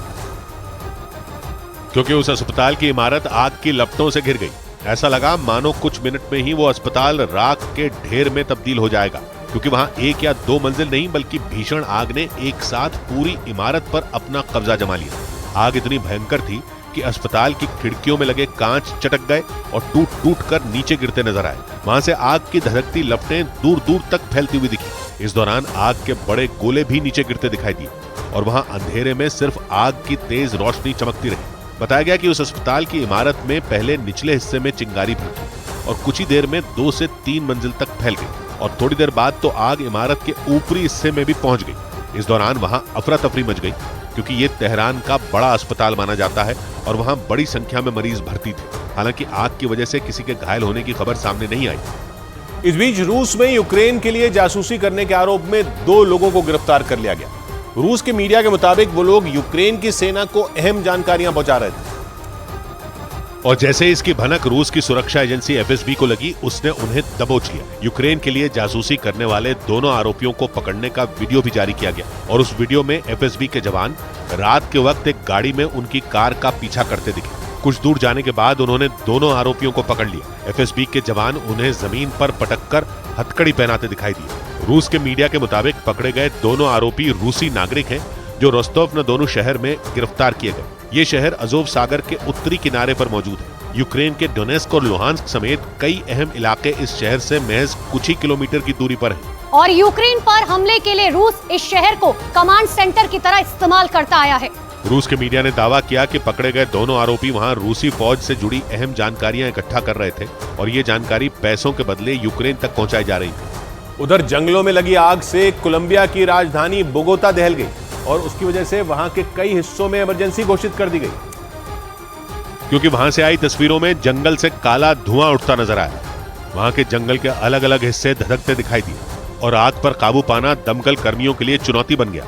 क्योंकि उस अस्पताल की इमारत आग की लपटों से घिर गई। ऐसा लगा मानो कुछ मिनट में ही वो अस्पताल राख के ढेर में तब्दील हो जाएगा। क्योंकि वहां एक या दो मंजिल नहीं बल्कि भीषण आग ने एक साथ पूरी इमारत पर अपना कब्जा जमा लिया। आग इतनी भयंकर थी कि अस्पताल की खिड़कियों में लगे कांच चटक गए और टूट टूट कर नीचे गिरते नजर आए। वहां से आग की धधकती लपटें दूर दूर तक फैलती हुई दिखी। इस दौरान आग के बड़े गोले भी नीचे गिरते दिखाई दिए और वहां अंधेरे में सिर्फ आग की तेज रोशनी चमकती रही। बताया गया कि उस अस्पताल की इमारत में पहले निचले हिस्से में चिंगारी भड़की और कुछ ही देर में 2 से 3 मंजिल तक फैल गई और थोड़ी देर बाद तो आग इमारत के ऊपरी हिस्से में भी पहुंच गई। इस दौरान वहां अफरा तफरी मच गई क्योंकि ये तेहरान का बड़ा अस्पताल माना जाता है और वहां बड़ी संख्या में मरीज भर्ती थे। हालांकि आग की वजह से किसी के घायल होने की खबर सामने नहीं आई। इस बीच रूस में यूक्रेन के लिए जासूसी करने के आरोप में 2 लोगों को गिरफ्तार कर लिया गया। रूस के मीडिया के मुताबिक वो लोग यूक्रेन की सेना को अहम जानकारियां पहुंचा रहे थे और जैसे इसकी भनक रूस की सुरक्षा एजेंसी एफएसबी को लगी, उसने उन्हें दबोच लिया। यूक्रेन के लिए जासूसी करने वाले दोनों आरोपियों को पकड़ने का वीडियो भी जारी किया गया और उस वीडियो में एफएसबी के जवान रात के वक्त एक गाड़ी में उनकी कार का पीछा करते दिखे। कुछ दूर जाने के बाद उन्होंने दोनों आरोपियों को पकड़ लिया। एफएसबी के जवान उन्हें जमीन पर पटककर हथकड़ी पहनाते दिखाई दिए। रूस के मीडिया के मुताबिक पकड़े गए दोनों आरोपी रूसी नागरिक हैं जो रोस्तोव-न-दोनु शहर में गिरफ्तार किए गए। ये शहर अजोव सागर के उत्तरी किनारे पर मौजूद है। यूक्रेन के डोनेस्क और लुहांस्क समेत कई अहम इलाके इस शहर से महज कुछ ही किलोमीटर की दूरी पर हैं। और यूक्रेन पर हमले के लिए रूस इस शहर को कमांड सेंटर की तरह इस्तेमाल करता आया है। रूस के मीडिया ने दावा किया कि पकड़े गए दोनों आरोपी वहां रूसी फौज से जुड़ी अहम जानकारियां इकट्ठा कर रहे थे और ये जानकारी पैसों के बदले यूक्रेन तक पहुंचाई जा रही थी। उधर जंगलों में लगी आग से कोलंबिया की राजधानी बोगोता दहल गई और उसकी वजह से वहां के कई हिस्सों में इमरजेंसी घोषित कर दी गई क्योंकि वहां से आई तस्वीरों में जंगल से काला धुआं उठता नजर आया। वहां के जंगल के अलग अलग हिस्से धधकते दिखाई दिए और आग पर काबू पाना दमकल कर्मियों के लिए चुनौती बन गया।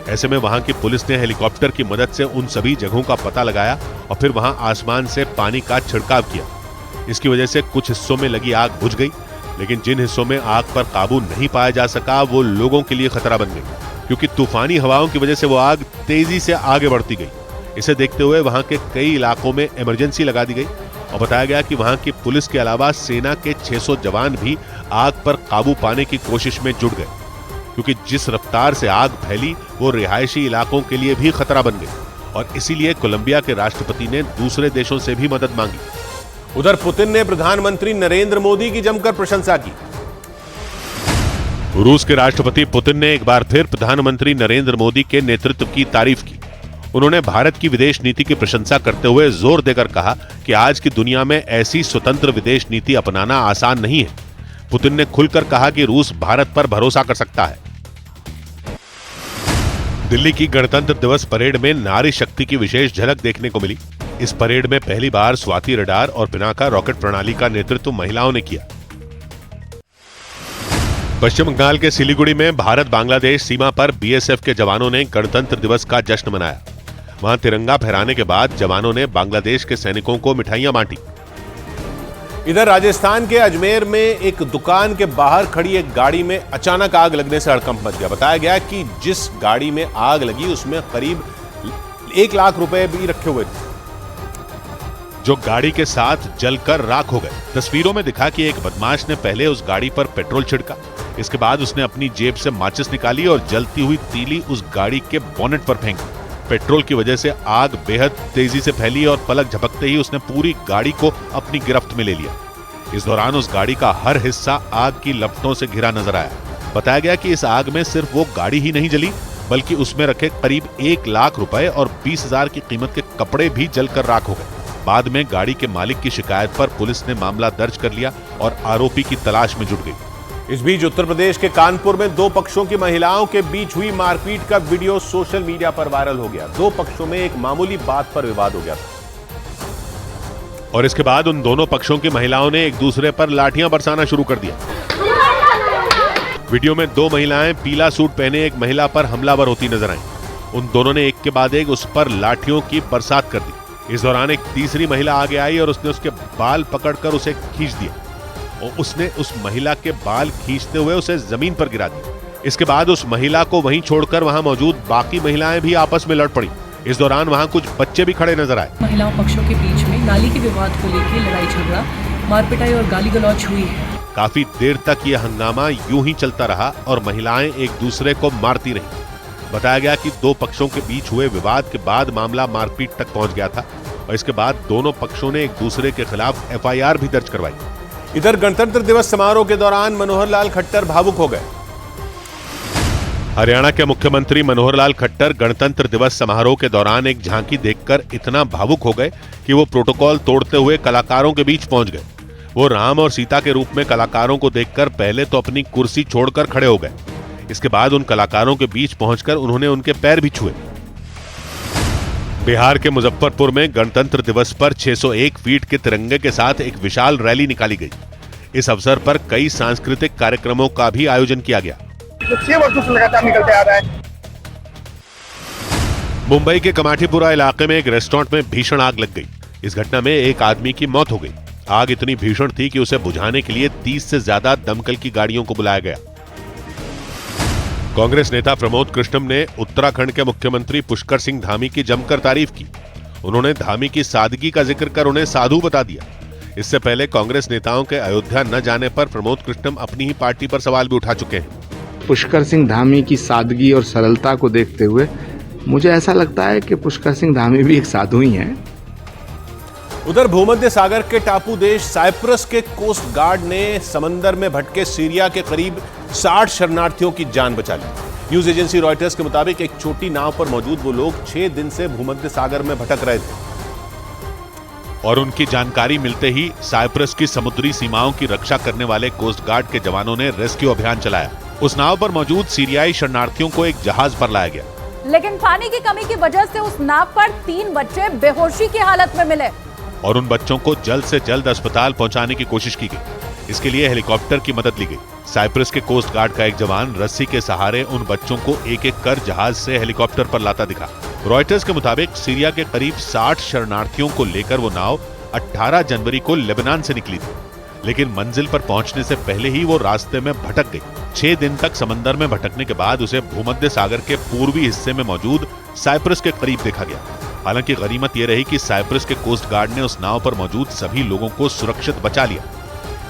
ऐसे में वहां की पुलिस ने हेलीकॉप्टर की मदद से उन सभी जगहों का पता लगाया और फिर वहां आसमान से पानी का छिड़काव किया। इसकी वजह से कुछ हिस्सों में लगी आग बुझ गई, लेकिन जिन हिस्सों में आग पर काबू नहीं पाया जा सका वो लोगों के लिए खतरा बन गई क्योंकि तूफानी हवाओं की वजह से वो आग तेजी से आगे बढ़ती गई। इसे देखते हुए वहां के कई इलाकों में इमरजेंसी लगा दी गई और बताया गया कि वहां की पुलिस के अलावा सेना के 600 जवान भी आग पर काबू पाने की कोशिश में जुट गए क्योंकि जिस रफ्तार से आग फैली वो रिहायशी इलाकों के लिए भी खतरा बन गई और इसीलिए कोलंबिया के राष्ट्रपति ने दूसरे देशों से भी मदद मांगी। उधर पुतिन ने प्रधानमंत्री नरेंद्र मोदी की जमकर प्रशंसा की। रूस के राष्ट्रपति पुतिन ने एक बार फिर प्रधानमंत्री नरेंद्र मोदी के नेतृत्व की तारीफ की। उन्होंने भारत की विदेश नीति की प्रशंसा करते हुए जोर देकर कहा कि आज की दुनिया में ऐसी स्वतंत्र विदेश नीति अपनाना आसान नहीं है। पुतिन ने खुलकर कहा कि रूस भारत पर भरोसा कर सकता है। दिल्ली की गणतंत्र दिवस परेड में नारी शक्ति की विशेष झलक देखने को मिली। इस परेड में पहली बार स्वाति रडार और पिनाका रॉकेट प्रणाली का नेतृत्व महिलाओं ने किया। पश्चिम बंगाल के सिलीगुड़ी में भारत बांग्लादेश सीमा पर बीएसएफ के जवानों ने गणतंत्र दिवस का जश्न मनाया। वहां तिरंगा फहराने के बाद जवानों ने बांग्लादेश के सैनिकों को मिठाइयां बांटी। इधर राजस्थान के अजमेर में एक दुकान के बाहर खड़ी एक गाड़ी में अचानक आग लगने से हड़कंप मच गया। बताया गया कि जिस गाड़ी में आग लगी उसमें करीब 1 लाख रुपए भी रखे हुए थे जो गाड़ी के साथ जलकर राख हो गए। तस्वीरों में दिखा कि एक बदमाश ने पहले उस गाड़ी पर पेट्रोल छिड़का, इसके बाद उसने अपनी जेब से माचिस निकाली और जलती हुई तीली उस गाड़ी के बोनेट पर फेंकी। पेट्रोल की वजह से आग बेहद तेजी से फैली और पलक झपकते ही उसने पूरी गाड़ी को अपनी गिरफ्त में ले लिया। इस दौरान उस गाड़ी का हर हिस्सा आग की लपटों से घिरा नजर आया। बताया गया कि इस आग में सिर्फ वो गाड़ी ही नहीं जली बल्कि उसमें रखे करीब 1 लाख रुपए और 20,000 की कीमत के कपड़े भी जलकर राख हो गए। बाद में गाड़ी के मालिक की शिकायत पर पुलिस ने मामला दर्ज कर लिया और आरोपी की तलाश में जुट गई। इस बीच उत्तर प्रदेश के कानपुर में 2 पक्षों की महिलाओं के बीच हुई मारपीट का वीडियो सोशल मीडिया पर वायरल हो गया। 2 पक्षों में एक मामूली बात पर विवाद हो गया था और इसके बाद उन दोनों पक्षों की महिलाओं ने एक दूसरे पर लाठियां बरसाना शुरू कर दिया। वीडियो में 2 महिलाएं पीला सूट पहने एक महिला पर हमलावर होती नजर आईं। उन दोनों ने एक के बाद एक उस पर लाठियों की बरसात कर दी। इस दौरान एक तीसरी महिला आगे आई और उसने उसके बाल पकड़कर उसे खींच दिया और उसने उस महिला के बाल खींचते हुए उसे जमीन पर गिरा दिया। इसके बाद उस महिला को वहीं छोड़कर वहां मौजूद बाकी महिलाएं भी आपस में लड़ पड़ी। इस दौरान वहां कुछ बच्चे भी खड़े नजर आए। महिलाओं पक्षों के बीच में नाली के विवाद को लेकर लड़ाई झगड़ा, मारपिटाई और गाली गलौज हुई है। काफी देर तक यह हंगामा यूं ही चलता रहा और महिलाएं एक दूसरे को मारती रहीं। बताया गया कि दो पक्षों के बीच हुए विवाद के बाद मामला मारपीट तक पहुंच गया था और इसके बाद दोनों पक्षों ने एक दूसरे के खिलाफ एफआईआर भी दर्ज करवाई। इधर गणतंत्र दिवस समारोह के दौरान मनोहर लाल खट्टर भावुक हो गए। हरियाणा के मुख्यमंत्री मनोहर लाल खट्टर गणतंत्र दिवस समारोह के दौरान एक झांकी देखकर इतना भावुक हो गए कि वो प्रोटोकॉल तोड़ते हुए कलाकारों के बीच पहुंच गए। वो राम और सीता के रूप में कलाकारों को देखकर पहले तो अपनी कुर्सी छोड़कर खड़े हो गए। इसके बाद उन कलाकारों के बीच पहुंचकर उन्होंने उनके पैर भी छुए। बिहार के मुजफ्फरपुर में गणतंत्र दिवस पर 601 फीट के तिरंगे के साथ एक विशाल रैली निकाली गई। इस अवसर पर कई सांस्कृतिक कार्यक्रमों का भी आयोजन किया गया। 6 वर्षों से लगातार निकलते आ रहा है। मुंबई के कमाठीपुरा इलाके में एक रेस्टोरेंट में भीषण आग लग गई। इस घटना में एक आदमी की मौत हो गई। आग इतनी भीषण थी कि उसे बुझाने के लिए 30 से ज्यादा दमकल की गाड़ियों को बुलाया गया। कांग्रेस नेता प्रमोद कृष्णम ने उत्तराखंड के मुख्यमंत्री पुष्कर सिंह धामी की जमकर तारीफ की। उन्होंने धामी की सादगी का जिक्र कर उन्हें साधु बता दिया। इससे पहले कांग्रेस नेताओं के अयोध्या न जाने पर प्रमोद कृष्णम अपनी ही पार्टी पर सवाल भी उठा चुके हैं। पुष्कर सिंह धामी की सादगी और सरलता को देखते हुए मुझे ऐसा लगता है कि पुष्कर सिंह धामी भी एक साधु ही हैं। उधर भूमध्य सागर के टापू देश साइप्रस के कोस्ट गार्ड ने समंदर में भटके सीरिया के करीब 60 शरणार्थियों की जान बचा ली। न्यूज एजेंसी रॉयटर्स के मुताबिक एक छोटी नाव पर मौजूद वो लोग 6 दिन से भूमध्य सागर में भटक रहे थे और उनकी जानकारी मिलते ही साइप्रस की समुद्री सीमाओं की रक्षा करने वाले कोस्ट गार्ड के जवानों ने रेस्क्यू अभियान चलाया। उस नाव पर मौजूद सीरियाई शरणार्थियों को एक जहाज पर लाया गया, लेकिन पानी की कमी की वजह से उस नाव पर 3 बच्चे बेहोशी की हालत में मिले और उन बच्चों को जल्द से जल्द अस्पताल पहुंचाने की कोशिश की गई। इसके लिए हेलीकॉप्टर की मदद ली गई। साइप्रस के कोस्ट गार्ड का एक जवान रस्सी के सहारे उन बच्चों को एक एक कर जहाज से हेलीकॉप्टर पर लाता दिखा। रॉयटर्स के मुताबिक सीरिया के करीब 60 शरणार्थियों को लेकर वो नाव 18 जनवरी को लेबनान से निकली थी, लेकिन मंजिल पर पहुंचने से पहले ही वो रास्ते में भटक गई। 6 दिन तक समंदर में भटकने के बाद उसे भूमध्य सागर के पूर्वी हिस्से में मौजूद साइप्रस के करीब देखा गया। हालांकि गनीमत यह रही कि साइप्रस के कोस्ट गार्ड ने उस नाव पर मौजूद सभी लोगों को सुरक्षित बचा लिया।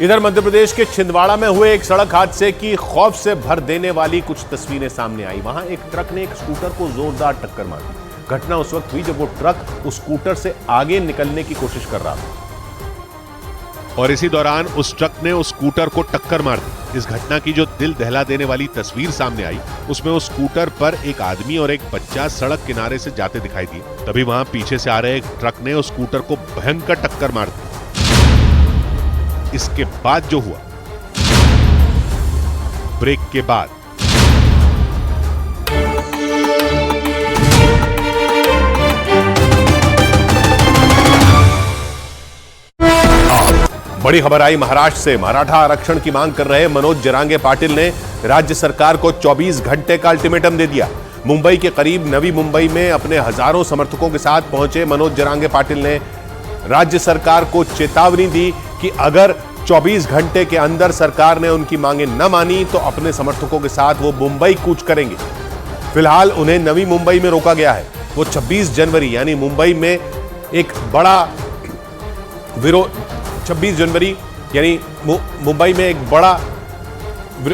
इधर मध्य प्रदेश के छिंदवाड़ा में हुए एक सड़क हादसे की खौफ से भर देने वाली कुछ तस्वीरें सामने आई। वहां एक ट्रक ने एक स्कूटर को जोरदार टक्कर मार दी। घटना उस वक्त हुई जब वो ट्रक उस स्कूटर से आगे निकलने की कोशिश कर रहा था और इसी दौरान उस ट्रक ने उस स्कूटर को टक्कर मार दी। इस घटना की जो दिल दहला देने वाली तस्वीर सामने आई, उसमें उस स्कूटर पर एक आदमी और एक बच्चा सड़क किनारे से जाते दिखाई दिए। तभी वहां पीछे से आ रहे एक ट्रक ने उस स्कूटर को भयंकर टक्कर मार दी। इसके बाद जो हुआ, ब्रेक के बाद बड़ी खबर आई महाराष्ट्र से। मराठा आरक्षण की मांग कर रहे मनोज जरांगे पाटिल ने राज्य सरकार को 24 घंटे का अल्टीमेटम दे दिया। मुंबई के करीब नवी मुंबई में अपने हजारों समर्थकों के साथ पहुंचे मनोज जरांगे पाटिल ने राज्य सरकार को चेतावनी दी कि अगर 24 घंटे के अंदर सरकार ने उनकी मांगे न मानी तो अपने समर्थकों के साथ वो मुंबई कूच करेंगे। फिलहाल उन्हें नवी मुंबई में रोका गया है। वो 26 जनवरी यानी मुंबई में एक बड़ा विरोध 26 जनवरी यानी मुंबई में एक बड़ा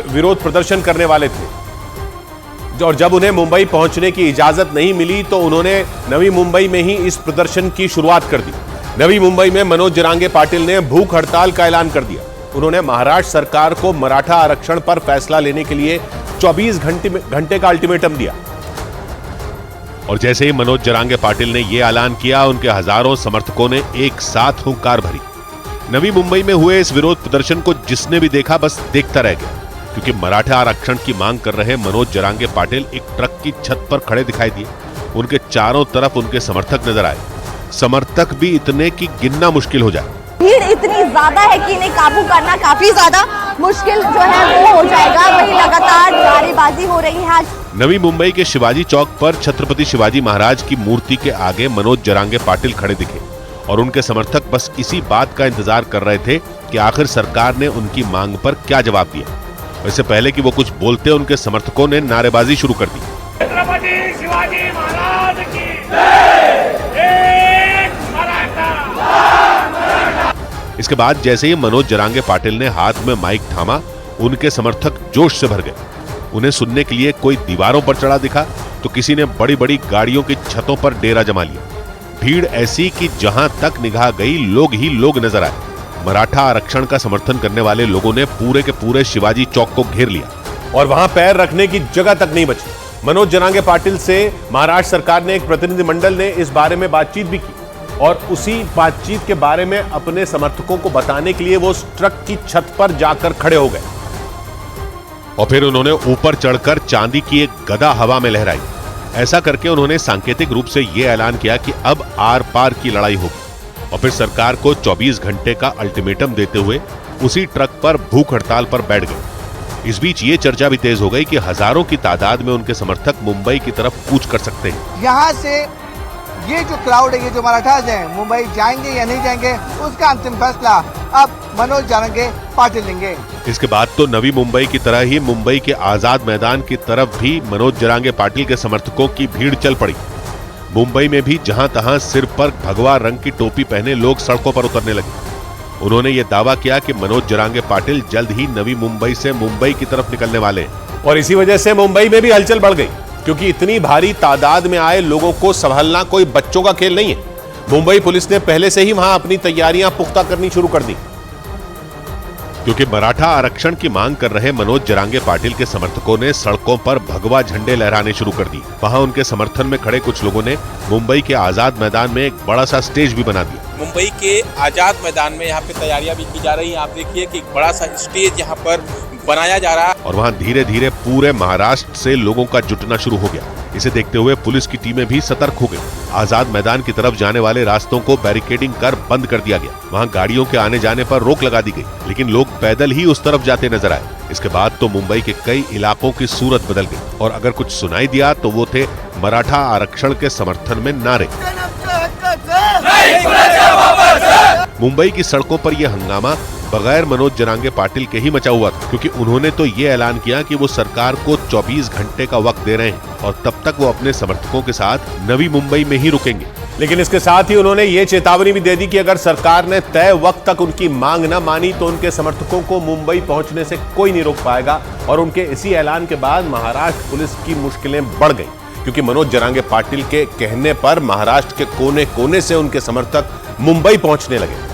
विरोध प्रदर्शन करने वाले थे और जब उन्हें मुंबई पहुंचने की इजाजत नहीं मिली तो उन्होंने नवी मुंबई में ही इस प्रदर्शन की शुरुआत कर दी। नवी मुंबई में मनोज जरांगे पाटिल ने भूख हड़ताल का ऐलान कर दिया। उन्होंने महाराष्ट्र सरकार को मराठा आरक्षण पर फैसला लेने के लिए 24 घंटे का अल्टीमेटम दिया और जैसे ही मनोज जरांगे पाटिल ने यह ऐलान किया, उनके हजारों समर्थकों ने एक साथ हुंकार भरी। नवी मुंबई में हुए इस विरोध प्रदर्शन को जिसने भी देखा बस देखता रह गया, क्योंकि मराठा आरक्षण की मांग कर रहे मनोज जरांगे पाटिल एक ट्रक की छत पर खड़े दिखाई दिए। उनके चारों तरफ उनके समर्थक नजर आए, समर्थक भी इतने कि गिनना मुश्किल हो जाए। भीड़ इतनी ज्यादा है कि इन्हें काबू करना काफी ज्यादा मुश्किल जो है वो हो जाएगा। वही लगातार नारेबाजी हो रही है। नवी मुंबई के शिवाजी चौक पर छत्रपति शिवाजी महाराज की मूर्ति के आगे मनोज जरांगे पाटिल खड़े दिखे और उनके समर्थक बस इसी बात का इंतजार कर रहे थे कि आखिर सरकार ने उनकी मांग पर क्या जवाब दिया। इससे पहले कि वो कुछ बोलते, उनके समर्थकों ने नारेबाजी शुरू कर दी। छत्रपति शिवाजी महाराज की जय। एक मराठा। इसके बाद जैसे ही मनोज जरांगे पाटिल ने हाथ में माइक थामा, उनके समर्थक जोश से भर गए। उन्हें सुनने के लिए कोई दीवारों पर चढ़ा दिखा तो किसी ने बड़ी बड़ी गाड़ियों की छतों पर डेरा जमा लिया। भीड़ ऐसी कि जहां तक निगाह गई लोग ही लोग नजर आए। मराठा आरक्षण का समर्थन करने वाले लोगों ने पूरे के पूरे शिवाजी चौक को घेर लिया और वहां पैर रखने की जगह तक नहीं बची। मनोज जरांगे पाटिल से महाराष्ट्र सरकार ने एक प्रतिनिधिमंडल ने इस बारे में बातचीत भी की और उसी बातचीत के बारे में अपने समर्थकों को बताने के लिए वो उस ट्रक की छत पर जाकर खड़े हो गए और फिर उन्होंने ऊपर चढ़कर चांदी की एक गदा हवा में लहराई। ऐसा करके उन्होंने सांकेतिक रूप से यह ऐलान किया कि अब आर पार की लड़ाई होगी और फिर सरकार को 24 घंटे का अल्टीमेटम देते हुए उसी ट्रक पर भूख हड़ताल पर बैठ गए। इस बीच ये चर्चा भी तेज हो गई कि हजारों की तादाद में उनके समर्थक मुंबई की तरफ कूच कर सकते हैं। यहाँ से ये जो क्राउड है, ये जो मराठाज हैं, मुंबई जाएंगे या नहीं जाएंगे, उसका अंतिम फैसला अब मनोज जरांगे पाटिल लेंगे। इसके बाद तो नवी मुंबई की तरह ही मुंबई के आजाद मैदान की तरफ भी मनोज जरांगे पाटिल के समर्थकों की भीड़ चल पड़ी। मुंबई में भी जहां तहां सिर पर भगवा रंग की टोपी पहने लोग सड़कों पर उतरने लगे। उन्होंने ये दावा किया कि मनोज जरांगे पाटिल जल्द ही नवी मुंबई से मुंबई की तरफ निकलने वाले हैं और इसी वजह से मुंबई में भी हलचल बढ़ गई, क्योंकि इतनी भारी तादाद में आए लोगों को संभालना कोई बच्चों का खेल नहीं है। मुंबई पुलिस ने पहले से ही वहां अपनी तैयारियां पुख्ता करनी शुरू कर दी, क्योंकि मराठा आरक्षण की मांग कर रहे मनोज जरांगे पाटिल के समर्थकों ने सड़कों पर भगवा झंडे लहराने शुरू कर दी। वहां उनके समर्थन में खड़े कुछ लोगों ने मुंबई के आजाद मैदान में एक बड़ा सा स्टेज भी बना दिया। मुंबई के आजाद मैदान में यहाँ पे तैयारियां भी की जा रही हैं। आप देखिए कि एक बड़ा सा स्टेज यहाँ पर बनाया जा रहा है और वहां धीरे धीरे पूरे महाराष्ट्र से लोगों का जुटना शुरू हो गया। इसे देखते हुए पुलिस की टीमें भी सतर्क हो गई। आजाद मैदान की तरफ जाने वाले रास्तों को बैरिकेडिंग कर बंद कर दिया गया। वहां गाड़ियों के आने जाने पर रोक लगा दी गई, लेकिन लोग पैदल ही उस तरफ जाते नजर आए। इसके बाद तो मुंबई के कई इलाकों की सूरत बदल गई और अगर कुछ सुनाई दिया तो वो थे मराठा आरक्षण के समर्थन में नारे। मुंबई की सड़कों पर यह हंगामा बगैर मनोज जरांगे पाटिल के ही मचा हुआ था, क्योंकि उन्होंने तो ये ऐलान किया कि वो सरकार को 24 घंटे का वक्त दे रहे हैं और तब तक वो अपने समर्थकों के साथ नवी मुंबई में ही रुकेंगे। लेकिन इसके साथ ही उन्होंने ये चेतावनी भी दे दी कि अगर सरकार ने तय वक्त तक उनकी मांग न मानी तो उनके समर्थकों को मुंबई पहुंचने से कोई नहीं रोक पाएगा। और उनके इसी ऐलान के बाद महाराष्ट्र पुलिस की मुश्किलें बढ़ गई, क्योंकि मनोज जरांगे पाटिल के कहने पर महाराष्ट्र के कोने कोने से उनके समर्थक मुंबई पहुंचने लगे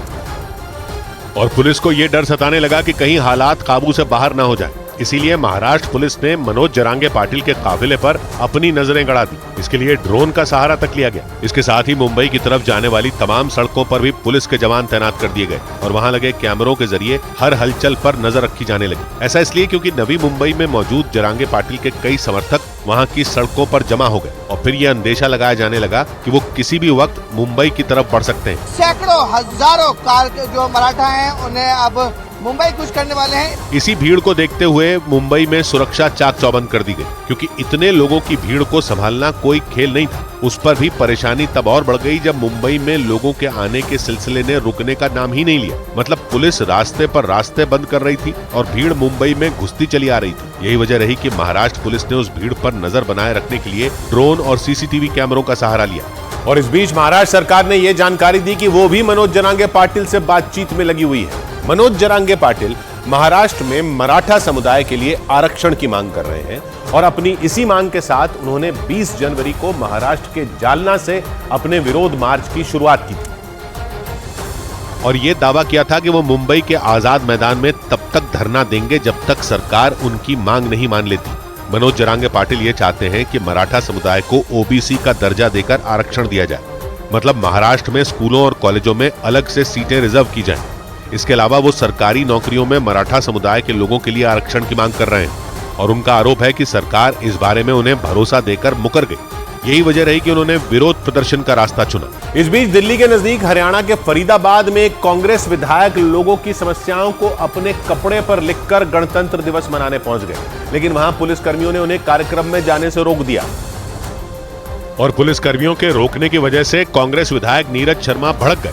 और पुलिस को यह डर सताने लगा कि कहीं हालात काबू से बाहर ना हो जाए। इसीलिए महाराष्ट्र पुलिस ने मनोज जरांगे पाटिल के काफिले पर अपनी नजरें गड़ा दी। इसके लिए ड्रोन का सहारा तक लिया गया। इसके साथ ही मुंबई की तरफ जाने वाली तमाम सड़कों पर भी पुलिस के जवान तैनात कर दिए गए और वहां लगे कैमरों के जरिए हर हलचल पर नजर रखी जाने लगी। ऐसा इसलिए क्योंकि नवी मुंबई में मौजूद जरांगे पाटिल के कई समर्थक वहां की सड़कों पर जमा हो गए और फिर यह अंदेशा लगाया जाने लगा कि वो किसी भी वक्त मुंबई की तरफ बढ़ सकते हैं। सैकड़ों हजारों कार जो मराठा हैं उन्हें अब मुंबई कूच करने वाले हैं। इसी भीड़ को देखते हुए मुंबई में सुरक्षा चाक चौबंद कर दी गई, क्योंकि इतने लोगों की भीड़ को संभालना कोई खेल नहीं था। उस पर भी परेशानी तब और बढ़ गई जब मुंबई में लोगों के आने के सिलसिले ने रुकने का नाम ही नहीं लिया। मतलब पुलिस रास्ते पर रास्ते बंद कर रही थी और भीड़ मुंबई में घुसती चली आ रही थी। यही वजह रही कि महाराष्ट्र पुलिस ने उस भीड़ पर नजर बनाए रखने के लिए ड्रोन और सीसीटीवी कैमरों का सहारा लिया। और इस बीच महाराष्ट्र सरकार ने यह जानकारी दी कि वो भी मनोज जरांगे पाटिल से बातचीत में लगी हुई है। मनोज जरांगे पाटिल महाराष्ट्र में मराठा समुदाय के लिए आरक्षण की मांग कर रहे हैं और अपनी इसी मांग के साथ उन्होंने 20 जनवरी को महाराष्ट्र के जालना से अपने विरोध मार्च की शुरुआत की थी और यह दावा किया था कि वो मुंबई के आजाद मैदान में तब तक धरना देंगे जब तक सरकार उनकी मांग नहीं मान लेती। मनोज जरांगे पाटिल ये चाहते हैं कि मराठा समुदाय को ओबीसी का दर्जा देकर आरक्षण दिया जाए, मतलब महाराष्ट्र में स्कूलों और कॉलेजों में अलग से सीटें रिजर्व की जाएं। इसके अलावा वो सरकारी नौकरियों में मराठा समुदाय के लोगों के लिए आरक्षण की मांग कर रहे हैं और उनका आरोप है कि सरकार इस बारे में उन्हें भरोसा देकर मुकर गई। यही वजह रही कि उन्होंने विरोध प्रदर्शन का रास्ता चुना। इस बीच दिल्ली के नजदीक हरियाणा के फरीदाबाद में एक कांग्रेस विधायक लोगों की समस्याओं को अपने कपड़े पर लिखकर गणतंत्र दिवस मनाने पहुंच गए, लेकिन वहां पुलिस कर्मियों ने उन्हें कार्यक्रम में जाने से रोक दिया और पुलिस कर्मियों के रोकने की वजह से कांग्रेस विधायक नीरज शर्मा भड़क गए।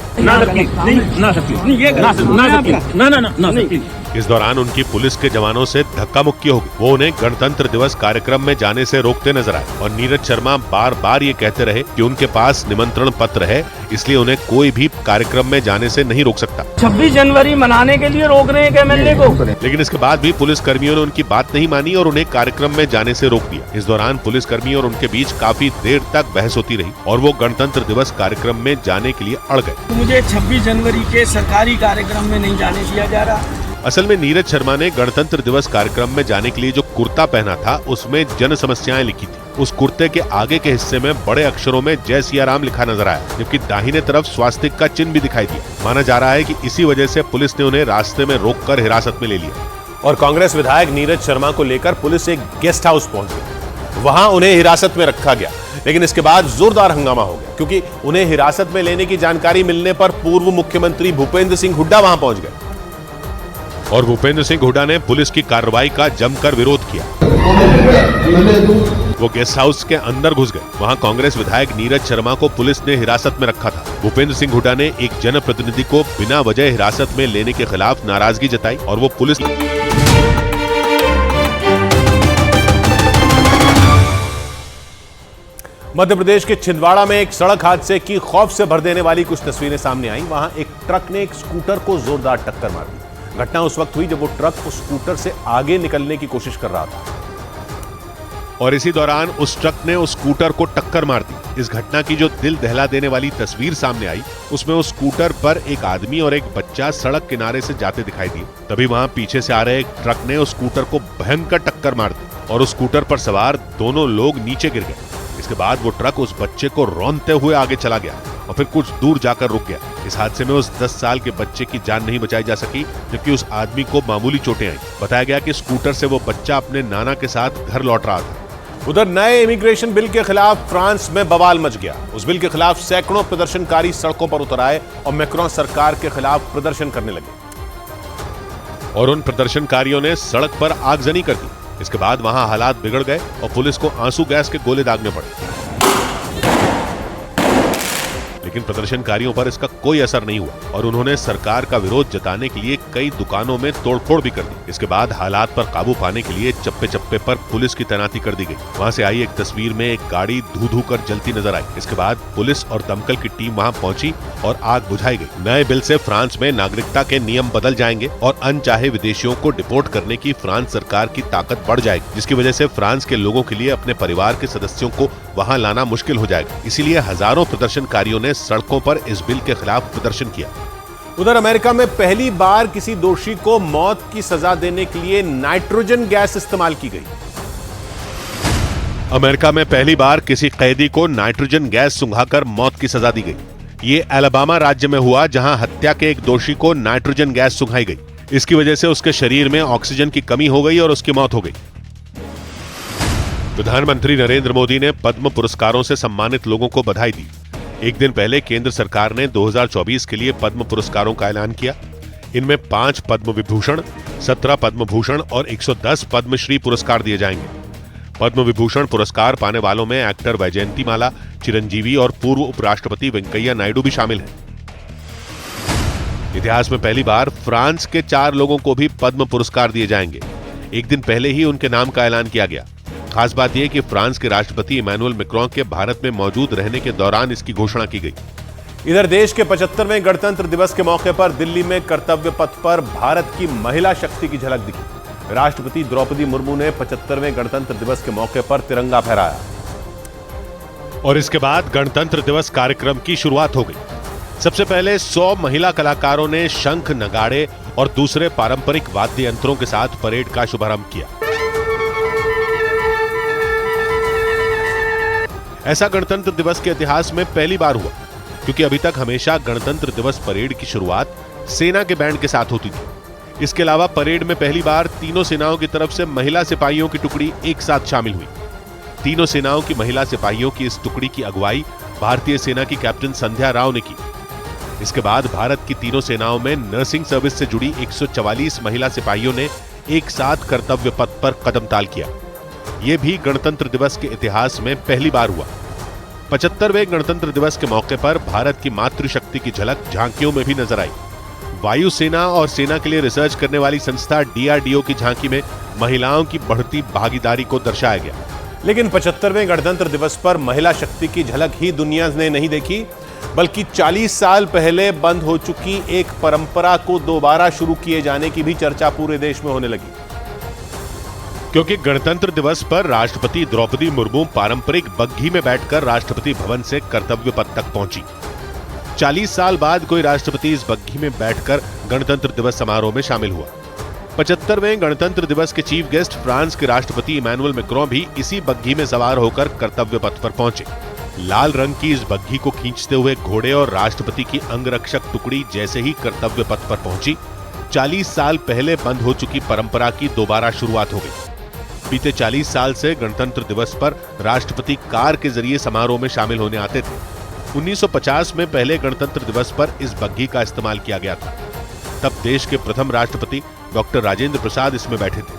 इस दौरान उनकी पुलिस के जवानों से धक्का मुक्की हो गई। वो उन्हें गणतंत्र दिवस कार्यक्रम में जाने से रोकते नजर आए और नीरज शर्मा बार बार ये कहते रहे कि उनके पास निमंत्रण पत्र है, इसलिए उन्हें कोई भी कार्यक्रम में जाने से नहीं रोक सकता। 26 जनवरी मनाने के लिए रोक रहे हैं एमएलए को। लेकिन इसके बाद भी पुलिस कर्मियों ने उनकी बात नहीं मानी और उन्हें कार्यक्रम में जाने से रोक दिया। इस दौरान पुलिस कर्मी और उनके बीच काफी देर तक बहस होती रही और वो गणतंत्र दिवस कार्यक्रम में जाने के लिए अड़ गए। मुझे 26 जनवरी के सरकारी कार्यक्रम में नहीं जाने दिया जा रहा। असल में नीरज शर्मा ने गणतंत्र दिवस कार्यक्रम में जाने के लिए जो कुर्ता पहना था उसमें जन समस्याएं लिखी थी। उस कुर्ते के आगे के हिस्से में बड़े अक्षरों में जय सिया राम लिखा नजर आया, जबकि दाहिने तरफ स्वास्तिक का चिन्ह भी दिखाई दिया। माना जा रहा है कि इसी वजह से पुलिस ने उन्हें रास्ते में रोककर हिरासत में ले लिया और कांग्रेस विधायक नीरज शर्मा को लेकर पुलिस एक गेस्ट हाउस पहुंच गई। वहां उन्हें हिरासत में रखा गया, लेकिन इसके बाद जोरदार हंगामा हो गया क्योंकि उन्हें हिरासत में लेने की जानकारी मिलने पर पूर्व मुख्यमंत्री भूपेंद्र सिंह हुड्डा वहां पहुंच गए और भूपेंद्र सिंह हुड्डा ने पुलिस की कार्रवाई का जमकर विरोध किया। वो गेस्ट हाउस के अंदर घुस गए। वहां कांग्रेस विधायक नीरज शर्मा को पुलिस ने हिरासत में रखा था। भूपेंद्र सिंह हुड्डा ने एक जनप्रतिनिधि को बिना वजह हिरासत में लेने के खिलाफ नाराजगी जताई और वो पुलिस मध्य प्रदेश के छिंदवाड़ा में एक सड़क हादसे की खौफ से भर देने वाली कुछ तस्वीरें सामने आई। वहां एक ट्रक ने एक स्कूटर को जोरदार टक्कर मार दी। घटना उस वक्त हुई जब वो ट्रक उस स्कूटर से आगे निकलने की कोशिश कर रहा था और इसी दौरान उस ट्रक ने उस स्कूटर को टक्कर मार दी। इस घटना की जो दिल दहला देने वाली तस्वीर सामने आई उसमें उस स्कूटर पर एक आदमी और एक बच्चा सड़क किनारे से जाते दिखाई दिए। तभी वहां पीछे से आ रहे एक ट्रक ने उस स्कूटर को भयंकर टक्कर मार दी और उस स्कूटर पर सवार दोनों लोग नीचे गिर गए। इसके बाद वो ट्रक उस बच्चे को रौंदते हुए आगे चला गया और फिर कुछ दूर जाकर रुक गया। इस हादसे में उस 10 साल के बच्चे की जान नहीं बचाई जा सकी, जबकि उस आदमी को मामूली चोटें आई। बताया गया कि स्कूटर से वो बच्चा अपने नाना के साथ घर लौट रहा था। उधर नए इमिग्रेशन बिल के खिलाफ फ्रांस में बवाल मच गया। उस बिल के खिलाफ सैकड़ों प्रदर्शनकारी सड़कों पर उतर आए और मैक्रोन सरकार के खिलाफ प्रदर्शन करने लगे और उन प्रदर्शनकारियों ने सड़क पर आगजनी कर दी। इसके बाद वहां हालात बिगड़ गए और पुलिस को आंसू गैस के गोले दागने पड़े, लेकिन प्रदर्शनकारियों पर इसका कोई असर नहीं हुआ और उन्होंने सरकार का विरोध जताने के लिए कई दुकानों में तोड़फोड़ भी कर दी। इसके बाद हालात पर काबू पाने के लिए चप्पे चप्पे पर पुलिस की तैनाती कर दी गई। वहां से आई एक तस्वीर में एक गाड़ी धू-धू कर जलती नजर आई। इसके बाद पुलिस और दमकल की टीम वहां पहुंची और आग बुझाई गई। नए बिल से फ्रांस में नागरिकता के नियम बदल जाएंगे और अनचाहे विदेशियों को डिपोर्ट करने की फ्रांस सरकार की ताकत बढ़ जाएगी, जिसकी वजह से फ्रांस के लोगों के लिए अपने परिवार के सदस्यों को वहां लाना मुश्किल हो जाएगा। इसीलिए हजारों प्रदर्शनकारियों ने सड़कों पर इस बिल के खिलाफ प्रदर्शन किया। उधर अमेरिका में पहली बार किसी दोषी को मौत की सजा देने के लिए नाइट्रोजन गैस इस्तेमाल की गई। अमेरिका में पहली बार किसी कैदी को नाइट्रोजन गैस सुंघाकर मौत की सजा दी गई। ये अलाबामा राज्य में हुआ, जहां हत्या के एक दोषी को नाइट्रोजन गैस सुंघाई गई। इसकी वजह से उसके शरीर में ऑक्सीजन की कमी हो गई और उसकी मौत हो गई। प्रधानमंत्री नरेंद्र मोदी ने पद्म पुरस्कारों से सम्मानित लोगों को बधाई दी। एक दिन पहले केंद्र सरकार ने 2024 के लिए पद्म पुरस्कारों का ऐलान किया। इनमें 5 पद्म विभूषण, 17 पद्म भूषण और 110 पद्मश्री पुरस्कार दिए जाएंगे। पद्म विभूषण पुरस्कार पाने वालों में एक्टर वैजयंतीमाला, चिरंजीवी और पूर्व उपराष्ट्रपति वेंकैया नायडू भी शामिल हैं। इतिहास में पहली बार फ्रांस के 4 लोगों को भी पद्म पुरस्कार दिए जाएंगे। एक दिन पहले ही उनके नाम का ऐलान किया गया। खास बात यह कि फ्रांस के राष्ट्रपति इमैनुअल मैक्रोन के भारत में मौजूद रहने के दौरान इसकी घोषणा की गई। इधर देश के 75वें गणतंत्र दिवस के मौके पर दिल्ली में कर्तव्य पथ पर भारत की महिला शक्ति की झलक दिखी। राष्ट्रपति द्रौपदी मुर्मू ने 75वें गणतंत्र दिवस के मौके पर तिरंगा फहराया और इसके बाद गणतंत्र दिवस कार्यक्रम की शुरुआत हो गई। सबसे पहले 100 महिला कलाकारों ने शंख, नगाड़े और दूसरे पारंपरिक वाद्य यंत्रों के साथ परेड का शुभारंभ किया। ऐसा गणतंत्र दिवस के इतिहास में पहली बार हुआ, क्योंकि अभी तक हमेशा गणतंत्र दिवस परेड की शुरुआत सेना के बैंड के साथ होती थी। इसके अलावा परेड में पहली बार तीनों सेनाओं की तरफ से महिला सिपाहियों की टुकड़ी एक साथ शामिल हुई। तीनों सेनाओं की महिला सिपाहियों की इस टुकड़ी की अगुवाई भारतीय सेना की कैप्टन संध्या राव ने की। इसके बाद भारत की तीनों सेनाओं में नर्सिंग सर्विस से जुड़ी 144 महिला सिपाहियों ने एक साथ कर्तव्य पथ पर कदम ताल किया। यह भी गणतंत्र दिवस के इतिहास में पहली बार हुआ। 75वें गणतंत्र दिवस के मौके पर भारत की मातृशक्ति की झलक झांकियों में भी नजर आई। वायुसेना और सेना के लिए रिसर्च करने वाली संस्था DRDO की झांकी में महिलाओं की बढ़ती भागीदारी को दर्शाया गया। लेकिन 75वें गणतंत्र दिवस पर महिला शक्ति की झलक ही दुनिया ने नहीं देखी, बल्कि 40 साल पहले बंद हो चुकी एक परंपरा को दोबारा शुरू किए जाने की भी चर्चा पूरे देश में होने लगी। क्योंकि गणतंत्र दिवस पर राष्ट्रपति द्रौपदी मुर्मू पारंपरिक बग्घी में बैठकर राष्ट्रपति भवन से कर्तव्य पथ तक पहुंची। 40 साल बाद कोई राष्ट्रपति इस बग्घी में बैठकर गणतंत्र दिवस समारोह में शामिल हुआ। 75वें गणतंत्र दिवस के चीफ गेस्ट फ्रांस के राष्ट्रपति इमैनुअल मैक्रों भी इसी बग्घी में सवार होकर कर्तव्य पथ पर पहुंचे। लाल रंग की इस बग्घी को खींचते हुए घोड़े और राष्ट्रपति की अंगरक्षक टुकड़ी जैसे ही कर्तव्य पथ पर पहुंची, 40 साल पहले बंद हो चुकी परंपरा की दोबारा शुरुआत हो गई। बीते 40 साल से गणतंत्र दिवस पर राष्ट्रपति कार के जरिए समारोह में शामिल होने आते थे। 1950 में पहले गणतंत्र दिवस पर इस बग्घी का इस्तेमाल किया गया था। तब देश के प्रथम राष्ट्रपति डॉक्टर राजेंद्र प्रसाद इसमें बैठे थे।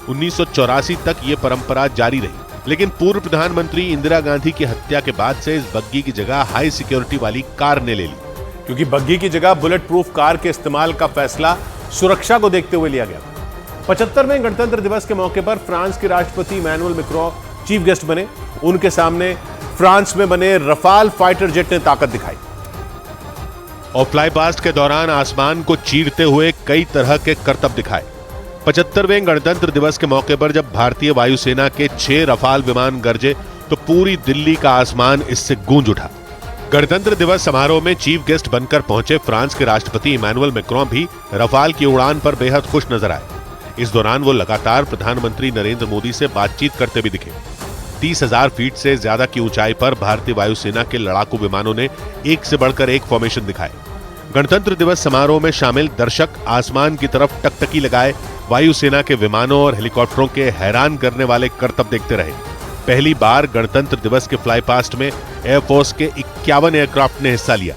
1984 तक ये परंपरा जारी रही, लेकिन पूर्व प्रधानमंत्री इंदिरा गांधी की हत्या के बाद से इस बग्घी की जगह हाई सिक्योरिटी वाली कार ने ले ली, क्योंकि बग्घी की जगह बुलेट प्रूफ कार के इस्तेमाल का फैसला सुरक्षा को देखते हुए लिया गया था। 75वें गणतंत्र दिवस के मौके पर फ्रांस के राष्ट्रपति इमैनुअल मैक्रों चीफ गेस्ट बने। उनके सामने फ्रांस में बने रफाल फाइटर जेट ने ताकत दिखाई और फ्लाई पास्ट के दौरान आसमान को चीरते हुए कई तरह के करतब दिखाए। 75वें गणतंत्र दिवस के मौके पर जब भारतीय वायुसेना के 6 रफाल विमान गरजे तो पूरी दिल्ली का आसमान इससे गूंज उठा। गणतंत्र दिवस समारोह में चीफ गेस्ट बनकर पहुंचे फ्रांस के राष्ट्रपति इमैनुअल मैक्रों भी रफाल की उड़ान पर बेहद खुश नजर आए। इस दौरान वो लगातार प्रधानमंत्री नरेंद्र मोदी से बातचीत करते भी दिखे। 30,000 फीट से ज्यादा की ऊंचाई पर भारतीय वायुसेना के लड़ाकू विमानों ने एक से बढ़कर एक फॉर्मेशन दिखाए। गणतंत्र दिवस समारोह में शामिल दर्शक आसमान की तरफ टकटकी लगाए वायुसेना के विमानों और हेलीकॉप्टरों के हैरान करने वाले करतब देखते रहे। पहली बार गणतंत्र दिवस के फ्लाई पास्ट में एयरफोर्स के 51 एयरक्राफ्ट ने हिस्सा लिया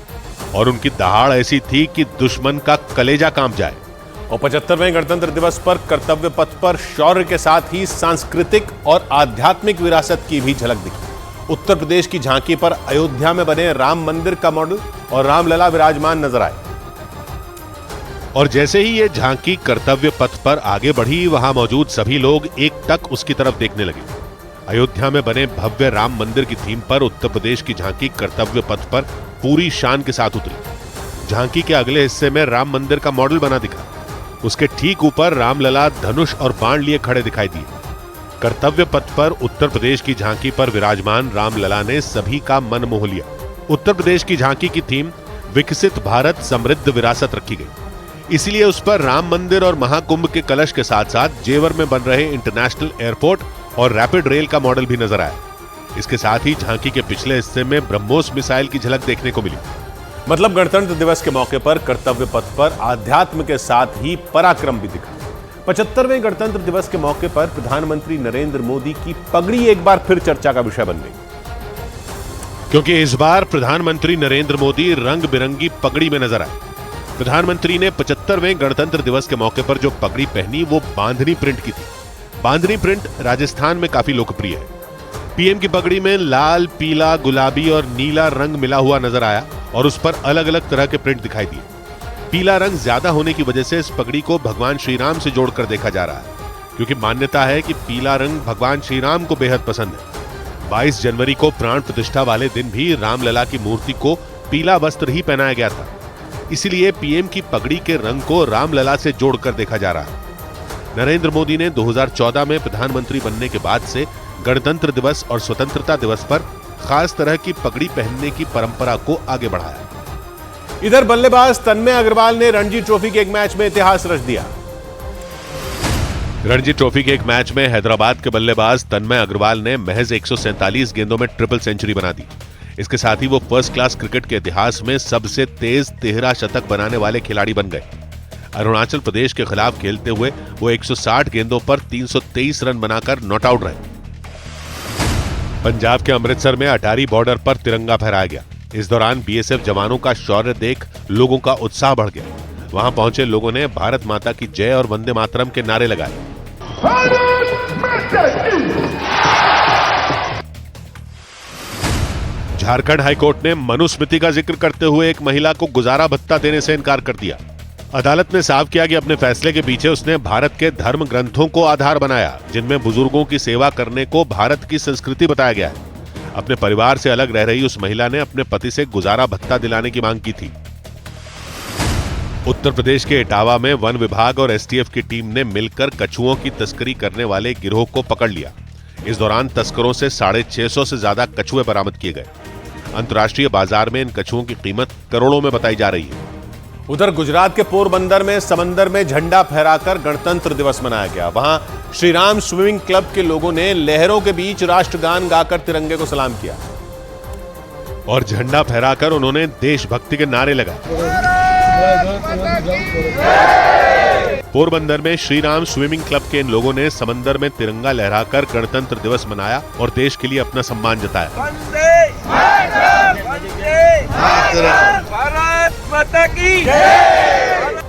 और उनकी दहाड़ ऐसी थी कि दुश्मन का कलेजा कांप जाए। और 75वें गणतंत्र दिवस पर कर्तव्य पथ पर शौर्य के साथ ही सांस्कृतिक और आध्यात्मिक विरासत की भी झलक दिखी। उत्तर प्रदेश की झांकी पर अयोध्या में बने राम मंदिर का मॉडल और रामलला विराजमान नजर आए। और जैसे ही ये झांकी कर्तव्य पथ पर आगे बढ़ी, वहां मौजूद सभी लोग एकटक उसकी तरफ देखने लगे। अयोध्या में बने भव्य राम मंदिर की थीम पर उत्तर प्रदेश की झांकी कर्तव्य पथ पर पूरी शान के साथ उतरी। झांकी के अगले हिस्से में राम मंदिर का मॉडल बना दिखा। उसके ठीक ऊपर रामलला धनुष और बाण लिए खड़े दिखाई दिए। कर्तव्य पथ पर उत्तर प्रदेश की झांकी पर विराजमान रामलला ने सभी का मन मोह लिया। उत्तर प्रदेश की झांकी की थीम विकसित भारत समृद्ध विरासत रखी गई, इसलिए उस पर राम मंदिर और महाकुंभ के कलश के साथ साथ जेवर में बन रहे इंटरनेशनल एयरपोर्ट और रैपिड रेल का मॉडल भी नजर आया। इसके साथ ही झांकी के पिछले हिस्से में ब्रह्मोस मिसाइल की झलक देखने को मिली। मतलब गणतंत्र दिवस के मौके पर कर्तव्य पथ पर आध्यात्म के साथ ही पराक्रम भी दिखा। 75वें गणतंत्र दिवस के मौके पर प्रधानमंत्री नरेंद्र मोदी की पगड़ी एक बार फिर चर्चा का विषय बन गई, क्योंकि इस बार प्रधानमंत्री नरेंद्र मोदी रंग बिरंगी पगड़ी में नजर आए। प्रधानमंत्री ने 75वें गणतंत्र दिवस के मौके पर जो पगड़ी पहनी वो बांधनी प्रिंट की थी। बांधनी प्रिंट राजस्थान में काफी लोकप्रिय है। पीएम की पगड़ी में लाल, पीला, गुलाबी और नीला रंग मिला हुआ नजर आया और उस पर अलग अलग तरह के प्रिंट दिखाई दिए। पीला रंग ज्यादा होने की वजह से इस पगड़ी को भगवान श्री राम से जोड़कर देखा जा रहा है, क्योंकि मान्यता है कि पीला रंग भगवान श्री राम को बेहद पसंद है। 22 जनवरी को प्राण प्रतिष्ठा वाले दिन भी रामलला की मूर्ति को पीला वस्त्र ही पहनाया गया था, इसलिए पीएम की पगड़ी के रंग को रामलला से जोड़कर देखा जा रहा है। नरेंद्र मोदी ने 2014 में प्रधानमंत्री बनने के बाद से गणतंत्र दिवस और स्वतंत्रता दिवस पर खास तरह की पगड़ी पहनने की परंपरा को आगे बढ़ाया। इधर बल्लेबाज तन्मय अग्रवाल ने रणजी ट्रॉफी के एक मैच में इतिहास रच दिया। रणजी ट्रॉफी के एक मैच में हैदराबाद के बल्लेबाज तन्मय अग्रवाल ने महज 147 गेंदों में ट्रिपल सेंचुरी बना दी। इसके साथ ही वो फर्स्ट क्लास क्रिकेट के इतिहास में सबसे तेज 13 शतक बनाने वाले खिलाड़ी बन गए। अरुणाचल प्रदेश के खिलाफ खेलते हुए वो 160 गेंदों पर 323 रन बनाकर नॉट आउट रहे। पंजाब के अमृतसर में अटारी बॉर्डर पर तिरंगा फहराया गया। इस दौरान बीएसएफ जवानों का शौर्य देख लोगों का उत्साह बढ़ गया। वहां पहुंचे लोगों ने भारत माता की जय और वंदे मातरम के नारे लगाए। झारखंड हाईकोर्ट ने मनुस्मृति का जिक्र करते हुए एक महिला को गुजारा भत्ता देने से इनकार कर दिया। अदालत ने साफ किया कि अपने फैसले के पीछे उसने भारत के धर्म ग्रंथों को आधार बनाया, जिनमें बुजुर्गों की सेवा करने को भारत की संस्कृति बताया गया है। अपने परिवार से अलग रह रही उस महिला ने अपने पति से गुजारा भत्ता दिलाने की मांग की थी। उत्तर प्रदेश के इटावा में वन विभाग और एसटीएफ की टीम ने मिलकर कछुओं की तस्करी करने वाले गिरोह को पकड़ लिया। इस दौरान तस्करों से 650 से ज्यादा कछुए बरामद किए गए। अंतर्राष्ट्रीय बाजार में इन कछुओं की कीमत करोड़ों में बताई जा रही है। उधर गुजरात के पोरबंदर में समंदर में झंडा फहराकर गणतंत्र दिवस मनाया गया। वहां श्री राम स्विमिंग क्लब के लोगों ने लहरों के बीच राष्ट्रगान गाकर तिरंगे को सलाम किया और झंडा फहराकर उन्होंने देशभक्ति के नारे लगाए। पोरबंदर में श्री राम स्विमिंग क्लब के इन लोगों ने समंदर में तिरंगा लहराकर गणतंत्र दिवस मनाया और देश के लिए अपना सम्मान जताया।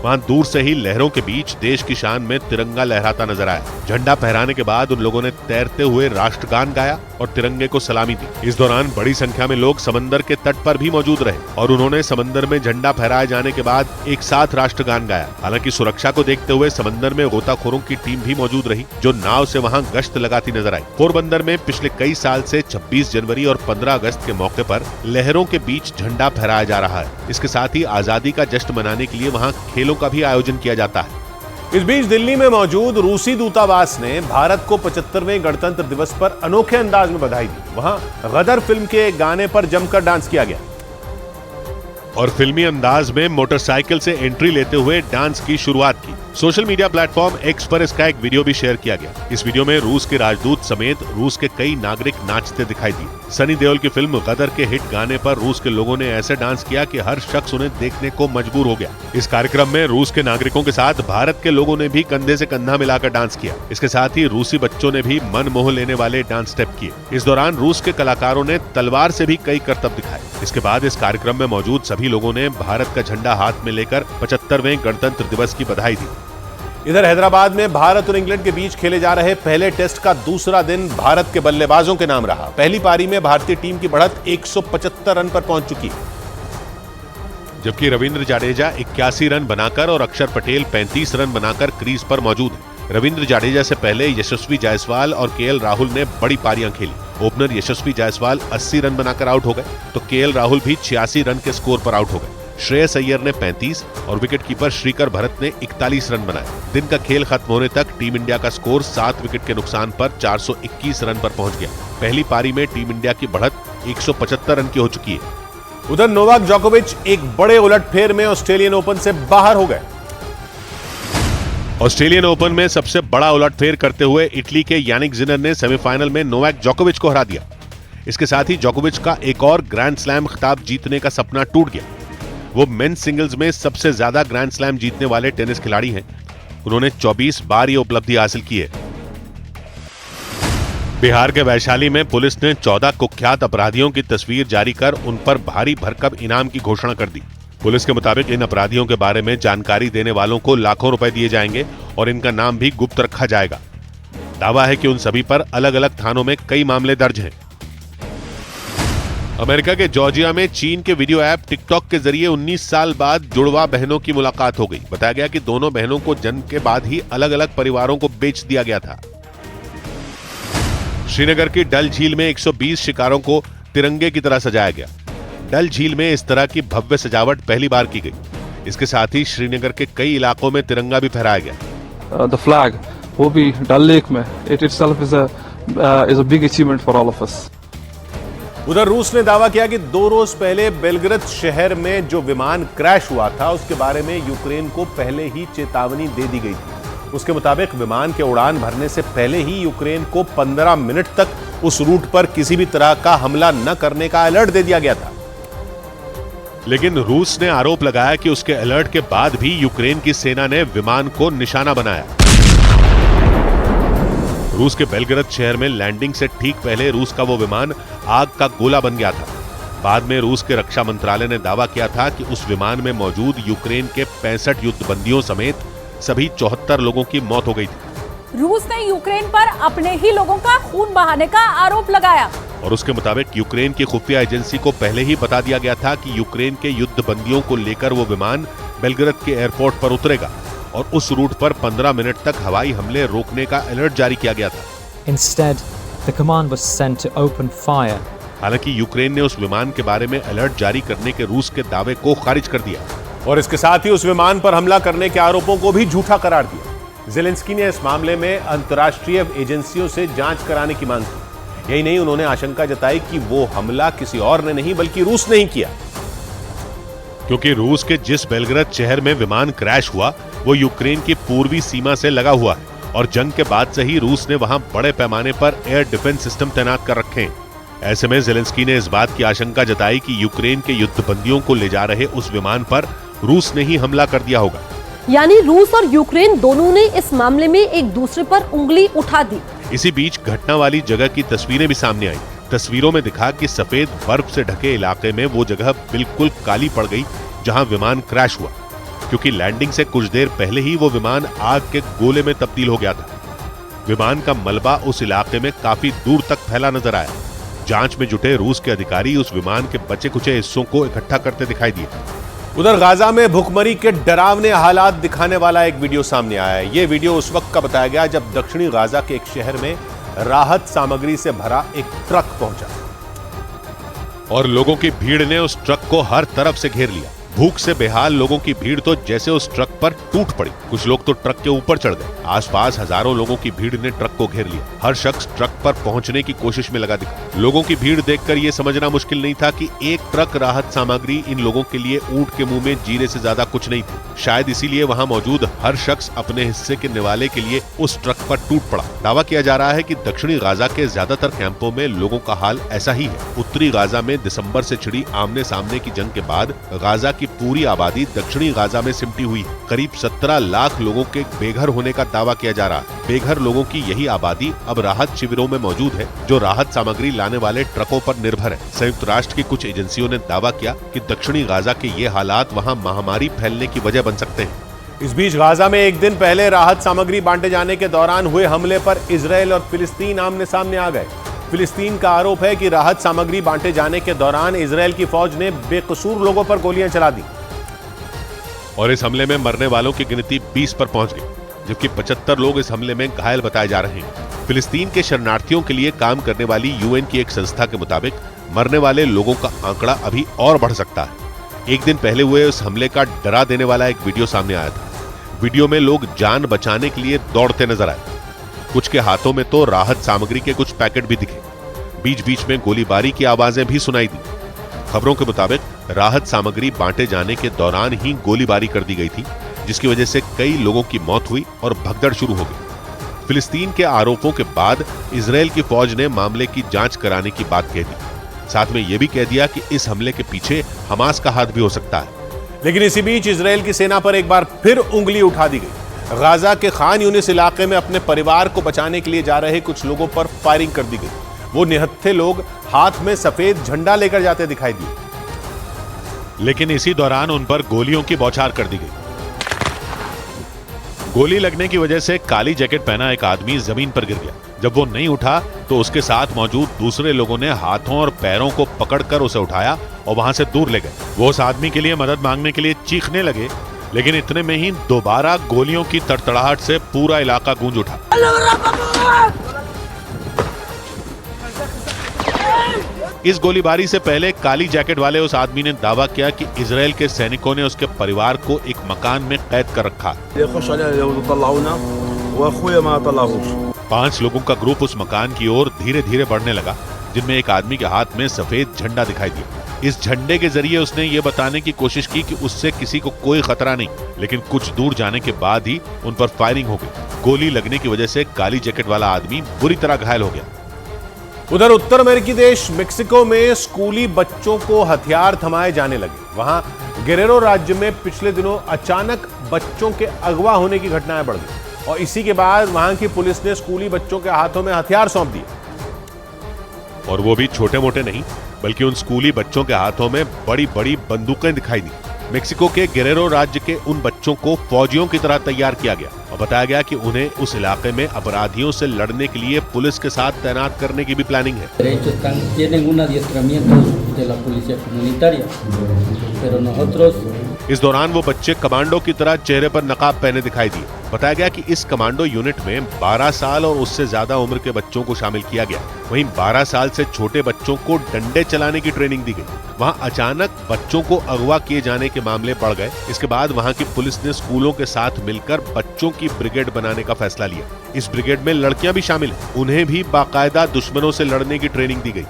वहां दूर से ही लहरों के बीच देश की शान में तिरंगा लहराता नजर आया। झंडा फहराने के बाद उन लोगों ने तैरते हुए राष्ट्रगान गाया और तिरंगे को सलामी दी। इस दौरान बड़ी संख्या में लोग समंदर के तट पर भी मौजूद रहे और उन्होंने समंदर में झंडा फहराए जाने के बाद एक साथ राष्ट्रगान गाया। हालांकि सुरक्षा को देखते हुए समंदर में गोताखोरों की टीम भी मौजूद रही, जो नाव से वहां गश्त लगाती नजर आई। पोरबंदर में पिछले कई साल से 26 जनवरी और 15 अगस्त के मौके पर लहरों के बीच झंडा फहराया जा रहा है। इसके साथ ही आजादी का जश्न मनाने के लिए वहां खेलों का भी आयोजन किया जाता है। इस बीच दिल्ली में मौजूद रूसी दूतावास ने भारत को 75वें गणतंत्र दिवस पर अनोखे अंदाज में बधाई दी। वहां गदर फिल्म के एक गाने पर जमकर डांस किया गया और फिल्मी अंदाज में मोटरसाइकिल से एंट्री लेते हुए डांस की शुरुआत की। सोशल मीडिया प्लेटफॉर्म एक्स पर इसका एक वीडियो भी शेयर किया गया। इस वीडियो में रूस के राजदूत समेत रूस के कई नागरिक नाचते दिखाई दिए। सनी देओल की फिल्म गदर के हिट गाने पर रूस के लोगों ने ऐसे डांस किया कि हर शख्स उन्हें देखने को मजबूर हो गया। इस कार्यक्रम में रूस के नागरिकों के साथ भारत के लोगों ने भी कंधे से कंधा मिलाकर डांस किया। इसके साथ ही रूसी बच्चों ने भी मन मोह लेने वाले डांस स्टेप किए। इस दौरान रूस के कलाकारों ने तलवार से भी कई करतब दिखाए। इसके बाद इस कार्यक्रम में मौजूद सभी लोगों ने भारत का झंडा हाथ में लेकर 75वें गणतंत्र दिवस की बधाई दी। इधर हैदराबाद में भारत और इंग्लैंड के बीच खेले जा रहे पहले टेस्ट का दूसरा दिन भारत के बल्लेबाजों के नाम रहा। पहली पारी में भारतीय टीम की बढ़त 175 रन पर पहुंच चुकी है, जबकि रविंद्र जाडेजा 81 रन बनाकर और अक्षर पटेल 35 रन बनाकर क्रीज पर मौजूद है। रविंद्र जाडेजा से पहले यशस्वी जायसवाल और केएल राहुल ने बड़ी पारियां खेली। ओपनर यशस्वी जायसवाल 80 रन बनाकर आउट हो गए, तो केएल राहुल भी 86 रन के स्कोर पर आउट हो गए। श्रेयस अय्यर ने 35 और विकेटकीपर श्रीकर भरत ने 41 रन बनाए। दिन का खेल खत्म होने तक टीम इंडिया का स्कोर 7 विकेट के नुकसान पर 421 रन पर पहुंच गया। पहली पारी में टीम इंडिया की बढ़त 175 रन की हो चुकी है। उधर नोवाक जोकोविच एक बड़े उलटफेर में ऑस्ट्रेलियन ओपन से बाहर हो गए। ऑस्ट्रेलियन ओपन में सबसे बड़ा उलटफेर करते हुए इटली के यानिक जिनर ने सेमीफाइनल में नोवाक जोकोविच को हरा दिया। इसके साथ ही जोकोविच का एक और ग्रैंड स्लैम खिताब जीतने का सपना टूट गया। वो मेंस सिंगल्स में सबसे ज्यादा ग्रैंड स्लैम जीतने वाले टेनिस खिलाड़ी हैं। उन्होंने 24 बार ये उपलब्धि हासिल की है। बिहार के वैशाली में पुलिस ने 14 कुख्यात अपराधियों की तस्वीर जारी कर उन पर भारी भरकम इनाम की घोषणा कर दी। पुलिस के मुताबिक इन अपराधियों के बारे में जानकारी देने वालों को लाखों रुपए दिए जाएंगे और इनका नाम भी गुप्त रखा जाएगा। दावा है कि उन सभी पर अलग अलग थानों में कई मामले दर्ज हैं। अमेरिका के जॉर्जिया में चीन के वीडियो ऐप टिकटॉक के जरिए 19 साल बाद जुड़वा बहनों की मुलाकात हो गई। बताया गया कि दोनों बहनों को जन्म के बाद ही अलग अलग परिवारों को बेच दिया गया था। श्रीनगर की डल झील में 120 शिकारों को तिरंगे की तरह सजाया गया। डल झील में इस तरह की भव्य सजावट पहली बार की गई। इसके साथ ही श्रीनगर के कई इलाकों में तिरंगा भी फहराया गया। द फ्लैग वो भी डल लेक में, it itself is a big achievement for all of us. उधर रूस ने दावा किया कि 2 रोज पहले बेलग्रेद शहर में जो विमान क्रैश हुआ था उसके बारे में यूक्रेन को पहले ही चेतावनी दे दी गई थी। उसके मुताबिक विमान के उड़ान भरने से पहले ही यूक्रेन को 15 मिनट तक उस रूट पर किसी भी तरह का हमला न करने का अलर्ट दे दिया गया था। लेकिन रूस ने आरोप लगाया कि उसके अलर्ट के बाद भी यूक्रेन की सेना ने विमान को निशाना बनाया। रूस के बेलग्रेद शहर में लैंडिंग से ठीक पहले रूस का वो विमान आग का गोला बन गया था। बाद में रूस के रक्षा मंत्रालय ने दावा किया था कि उस विमान में मौजूद यूक्रेन के 65 युद्धबंदियों समेत सभी 74 लोगों की मौत हो गई थी। रूस ने यूक्रेन पर अपने ही लोगों का खून बहाने का आरोप लगाया और उसके मुताबिक यूक्रेन की खुफिया एजेंसी को पहले ही बता दिया गया था कि यूक्रेन के युद्धबंदियों को लेकर वो विमान बेलग्रेद के एयरपोर्ट पर उतरेगा और उस रूट पर 15 मिनट तक हवाई हमले रोकने का अलर्ट जारी किया गया था। Instead, the command was sent to open fire. हालांकि यूक्रेन ने उस विमान के बारे में अलर्ट जारी करने के रूस के दावे को खारिज कर दिया और इसके साथ ही उस विमान पर हमला करने के आरोपों को भी झूठा करार दिया। ज़ेलेंस्की ने इस मामले में अंतर्राष्ट्रीय एजेंसियों से जांच कराने की मांग की। यही नहीं, उन्होंने आशंका जताई कि वो हमला किसी और ने नहीं बल्कि रूस ने ही किया, क्योंकि रूस के जिस बेलग्रेद शहर में विमान क्रैश हुआ वो यूक्रेन की पूर्वी सीमा से लगा हुआ है और जंग के बाद से ही रूस ने वहां बड़े पैमाने पर एयर डिफेंस सिस्टम तैनात कर रखे हैं। ऐसे में ज़ेलेंस्की ने इस बात की आशंका जताई कि यूक्रेन के युद्धबंदियों को ले जा रहे उस विमान पर रूस ने ही हमला कर दिया होगा। यानी रूस और यूक्रेन दोनों ने इस मामले में एक दूसरे पर उंगली उठा दी। इसी बीच घटना वाली जगह की तस्वीरें भी सामने आई। तस्वीरों में दिखा कि सफेद बर्फ से ढके इलाके में वो जगह बिल्कुल काली पड़ गई जहां विमान क्रैश हुआ, क्योंकि लैंडिंग से कुछ देर पहले ही वो विमान आग के गोले में तब्दील हो गया था। विमान का मलबा उस इलाके में काफी दूर तक फैला नजर आया। जांच में जुटे रूस के अधिकारी उस विमान के बचे कुचे हिस्सों को इकट्ठा करते दिखाई दिए। उधर गाजा में भुखमरी के डरावने हालात दिखाने वाला एक वीडियो सामने आया है। ये वीडियो उस वक्त का बताया गया जब दक्षिणी गाजा के एक शहर में राहत सामग्री से भरा एक ट्रक पहुंचा और लोगों की भीड़ ने उस ट्रक को हर तरफ से घेर लिया। भूख से बेहाल लोगों की भीड़ तो जैसे उस ट्रक पर टूट पड़ी। कुछ लोग तो ट्रक के ऊपर चढ़ गए। आसपास हजारों लोगों की भीड़ ने ट्रक को घेर लिया। हर शख्स ट्रक पर पहुंचने की कोशिश में लगा दिखा। लोगों की भीड़ देखकर यह समझना मुश्किल नहीं था कि एक ट्रक राहत सामग्री इन लोगों के लिए ऊंट के मुंह में जीरे से ज्यादा कुछ नहीं थी। शायद इसीलिए वहां मौजूद हर शख्स अपने हिस्से के निवाले के लिए उस ट्रक पर टूट पड़ा। दावा किया जा रहा है कि दक्षिणी गाजा के ज्यादातर कैंपों में लोगों का हाल ऐसा ही है। उत्तरी गाजा में दिसंबर से छिड़ी आमने सामने की जंग के बाद गाजा की पूरी आबादी दक्षिणी गाजा में सिमटी हुई है। करीब 17 लाख लोगों के बेघर होने का दावा किया जा रहा है। बेघर लोगों की यही आबादी अब राहत शिविरों में मौजूद है, जो राहत सामग्री लाने वाले ट्रकों पर निर्भर है। संयुक्त राष्ट्र की कुछ एजेंसियों ने दावा किया कि दक्षिणी गाजा के ये हालात वहां महामारी फैलने की वजह बन सकते हैं। इस बीच गाजा में एक दिन पहले राहत सामग्री बांटे जाने के दौरान हुए हमले पर इजरायल और फिलिस्तीन आमने सामने आ गए। फिलिस्तीन का आरोप है कि राहत सामग्री बांटे जाने के दौरान इजरायल की फौज ने बेकसूर लोगों पर गोलियां चला दी और इस हमले में मरने वालों की गिनती 20 पर पहुंच गई, जबकि 75 लोग इस हमले में घायल बताए जा रहे हैं। फिलिस्तीन के शरणार्थियों के लिए काम करने वाली यूएन की एक संस्था के मुताबिक मरने वाले लोगों का आंकड़ा अभी और बढ़ सकता है। एक दिन पहले हुए उस हमले का डरा देने वाला एक वीडियो सामने आया था। वीडियो में लोग जान बचाने के लिए दौड़ते नजर आए। कुछ के हाथों में तो राहत सामग्री के कुछ पैकेट भी दिखे। बीच बीच में गोलीबारी की आवाजें भी सुनाई दी। खबरों के मुताबिक राहत सामग्री बांटे जाने के दौरान ही गोलीबारी कर दी गई थी, जिसकी वजह से कई लोगों की मौत हुई और भगदड़ शुरू हो गई। फिलिस्तीन के आरोपों के बाद इजरायल की फौज ने मामले की जांच कराने की बात कह दी। साथ में यह भी कह दिया कि इस हमले के पीछे हमास का हाथ भी हो सकता है। लेकिन इसी बीच इजरायल की सेना पर एक बार फिर उंगली उठा दी गई। गाजा के खान यूनिस इलाके में अपने परिवार को बचाने के लिए जा रहे कुछ लोगों पर फायरिंग कर दी गई। वो निहत्थे लोग हाथ में सफेद झंडा लेकर जाते दिखाई दिए, लेकिन इसी दौरान उन पर गोलियों की बौछार कर दी गई। गोली लगने की वजह से काली जैकेट पहना एक आदमी जमीन पर गिर गया। जब वो नहीं उठा तो उसके साथ मौजूद दूसरे लोगों ने हाथों और पैरों को पकड़कर उसे उठाया और वहां से दूर ले गए। वो उस आदमी के लिए मदद मांगने के लिए चीखने लगे, लेकिन इतने में ही दोबारा गोलियों की तड़तड़ाहट से पूरा इलाका गूंज उठा। इस गोलीबारी से पहले काली जैकेट वाले उस आदमी ने दावा किया कि इजरायल के सैनिकों ने उसके परिवार को एक मकान में कैद कर रखा। 5 लोगों का ग्रुप उस मकान की ओर धीरे धीरे बढ़ने लगा, जिनमें एक आदमी के हाथ में सफेद झंडा दिखाई दिया। इस झंडे के जरिए उसने ये बताने की कोशिश की कि उससे किसी को कोई खतरा नहीं, लेकिन कुछ दूर जाने के बाद ही उन पर फायरिंग हो गई। गोली लगने की वजह से काली जैकेट वाला आदमी बुरी तरह घायल हो गया। उधर उत्तर अमेरिकी देश मेक्सिको में स्कूली बच्चों को हथियार थमाए जाने लगे। वहां गेरेरो राज्य में पिछले दिनों अचानक बच्चों के अगवा होने की घटनाएं बढ़ गई और इसी के बाद वहां की पुलिस ने स्कूली बच्चों के हाथों में हथियार सौंप दिए, और वो भी छोटे मोटे नहीं बल्कि उन स्कूली बच्चों के हाथों में बड़ी बड़ी बंदूकें दिखाई दी। मेक्सिको के गेरेरो राज्य के उन बच्चों को फौजियों की तरह तैयार किया गया। और बताया गया कि उन्हें उस इलाके में अपराधियों से लड़ने के लिए पुलिस के साथ तैनात करने की भी प्लानिंग है। Tienen un adiestramiento de la policía comunitaria, pero nosotros इस दौरान वो बच्चे कमांडो की तरह चेहरे पर नकाब पहने दिखाई दिए। बताया गया कि इस कमांडो यूनिट में 12 साल और उससे ज्यादा उम्र के बच्चों को शामिल किया गया। वहीं 12 साल से छोटे बच्चों को डंडे चलाने की ट्रेनिंग दी गई। वहां अचानक बच्चों को अगवा किए जाने के मामले बढ़ गए। इसके बाद वहां की पुलिस ने स्कूलों के साथ मिलकर बच्चों की ब्रिगेड बनाने का फैसला लिया। इस ब्रिगेड में लड़कियां भी शामिल हैं। उन्हें भी बाकायदा दुश्मनों से लड़ने की ट्रेनिंग दी गई।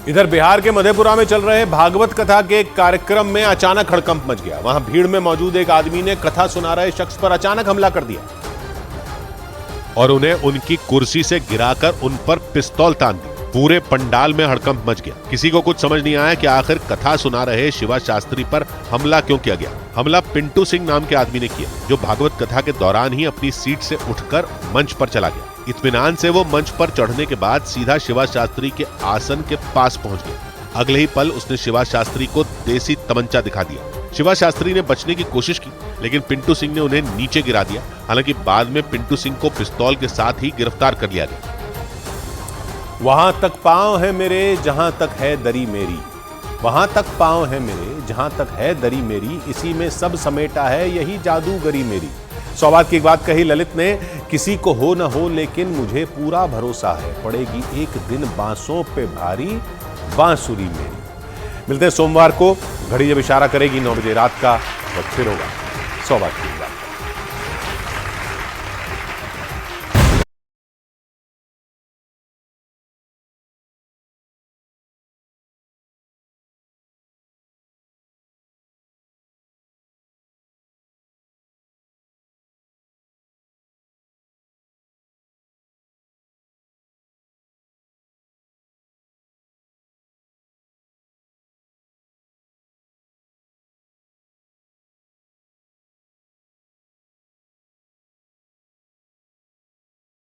इधर बिहार के मधेपुरा में चल रहे भागवत कथा के एक कार्यक्रम में अचानक हड़कंप मच गया। वहां भीड़ में मौजूद एक आदमी ने कथा सुना रहे शख्स पर अचानक हमला कर दिया और उन्हें उनकी कुर्सी से गिराकर उन पर पिस्तौल तान दी। पूरे पंडाल में हड़कंप मच गया। किसी को कुछ समझ नहीं आया कि आखिर कथा सुना रहे शिवा शास्त्री पर हमला क्यों किया गया। हमला पिंटू सिंह नाम के आदमी ने किया, जो भागवत कथा के दौरान ही अपनी सीट से उठकर मंच पर चला गया। इत्मीनान से वो मंच पर चढ़ने के बाद सीधा शिवा शास्त्री के आसन के पास पहुंच गया। अगले ही पल उसने शिवा शास्त्री को देसी तमंचा दिखा दिया। शिवा शास्त्री ने बचने की कोशिश की, लेकिन पिंटू सिंह ने उन्हें नीचे गिरा दिया। हालांकि बाद में पिंटू सिंह को पिस्तौल के साथ ही गिरफ्तार कर लिया गया। वहां तक पांव है मेरे जहां तक है दरी मेरी, वहां तक पांव है मेरे जहां तक है दरी मेरी, इसी में सब समेटा है यही जादूगरी मेरी। सौबात की एक बात कही ललित ने, किसी को हो न हो लेकिन मुझे पूरा भरोसा है, पड़ेगी एक दिन बांसों पे भारी बांसुरी मेरी। मिलते हैं सोमवार को। घड़ी जब इशारा करेगी 9 बजे रात का, वक्त फिर होगा सौबात की बात।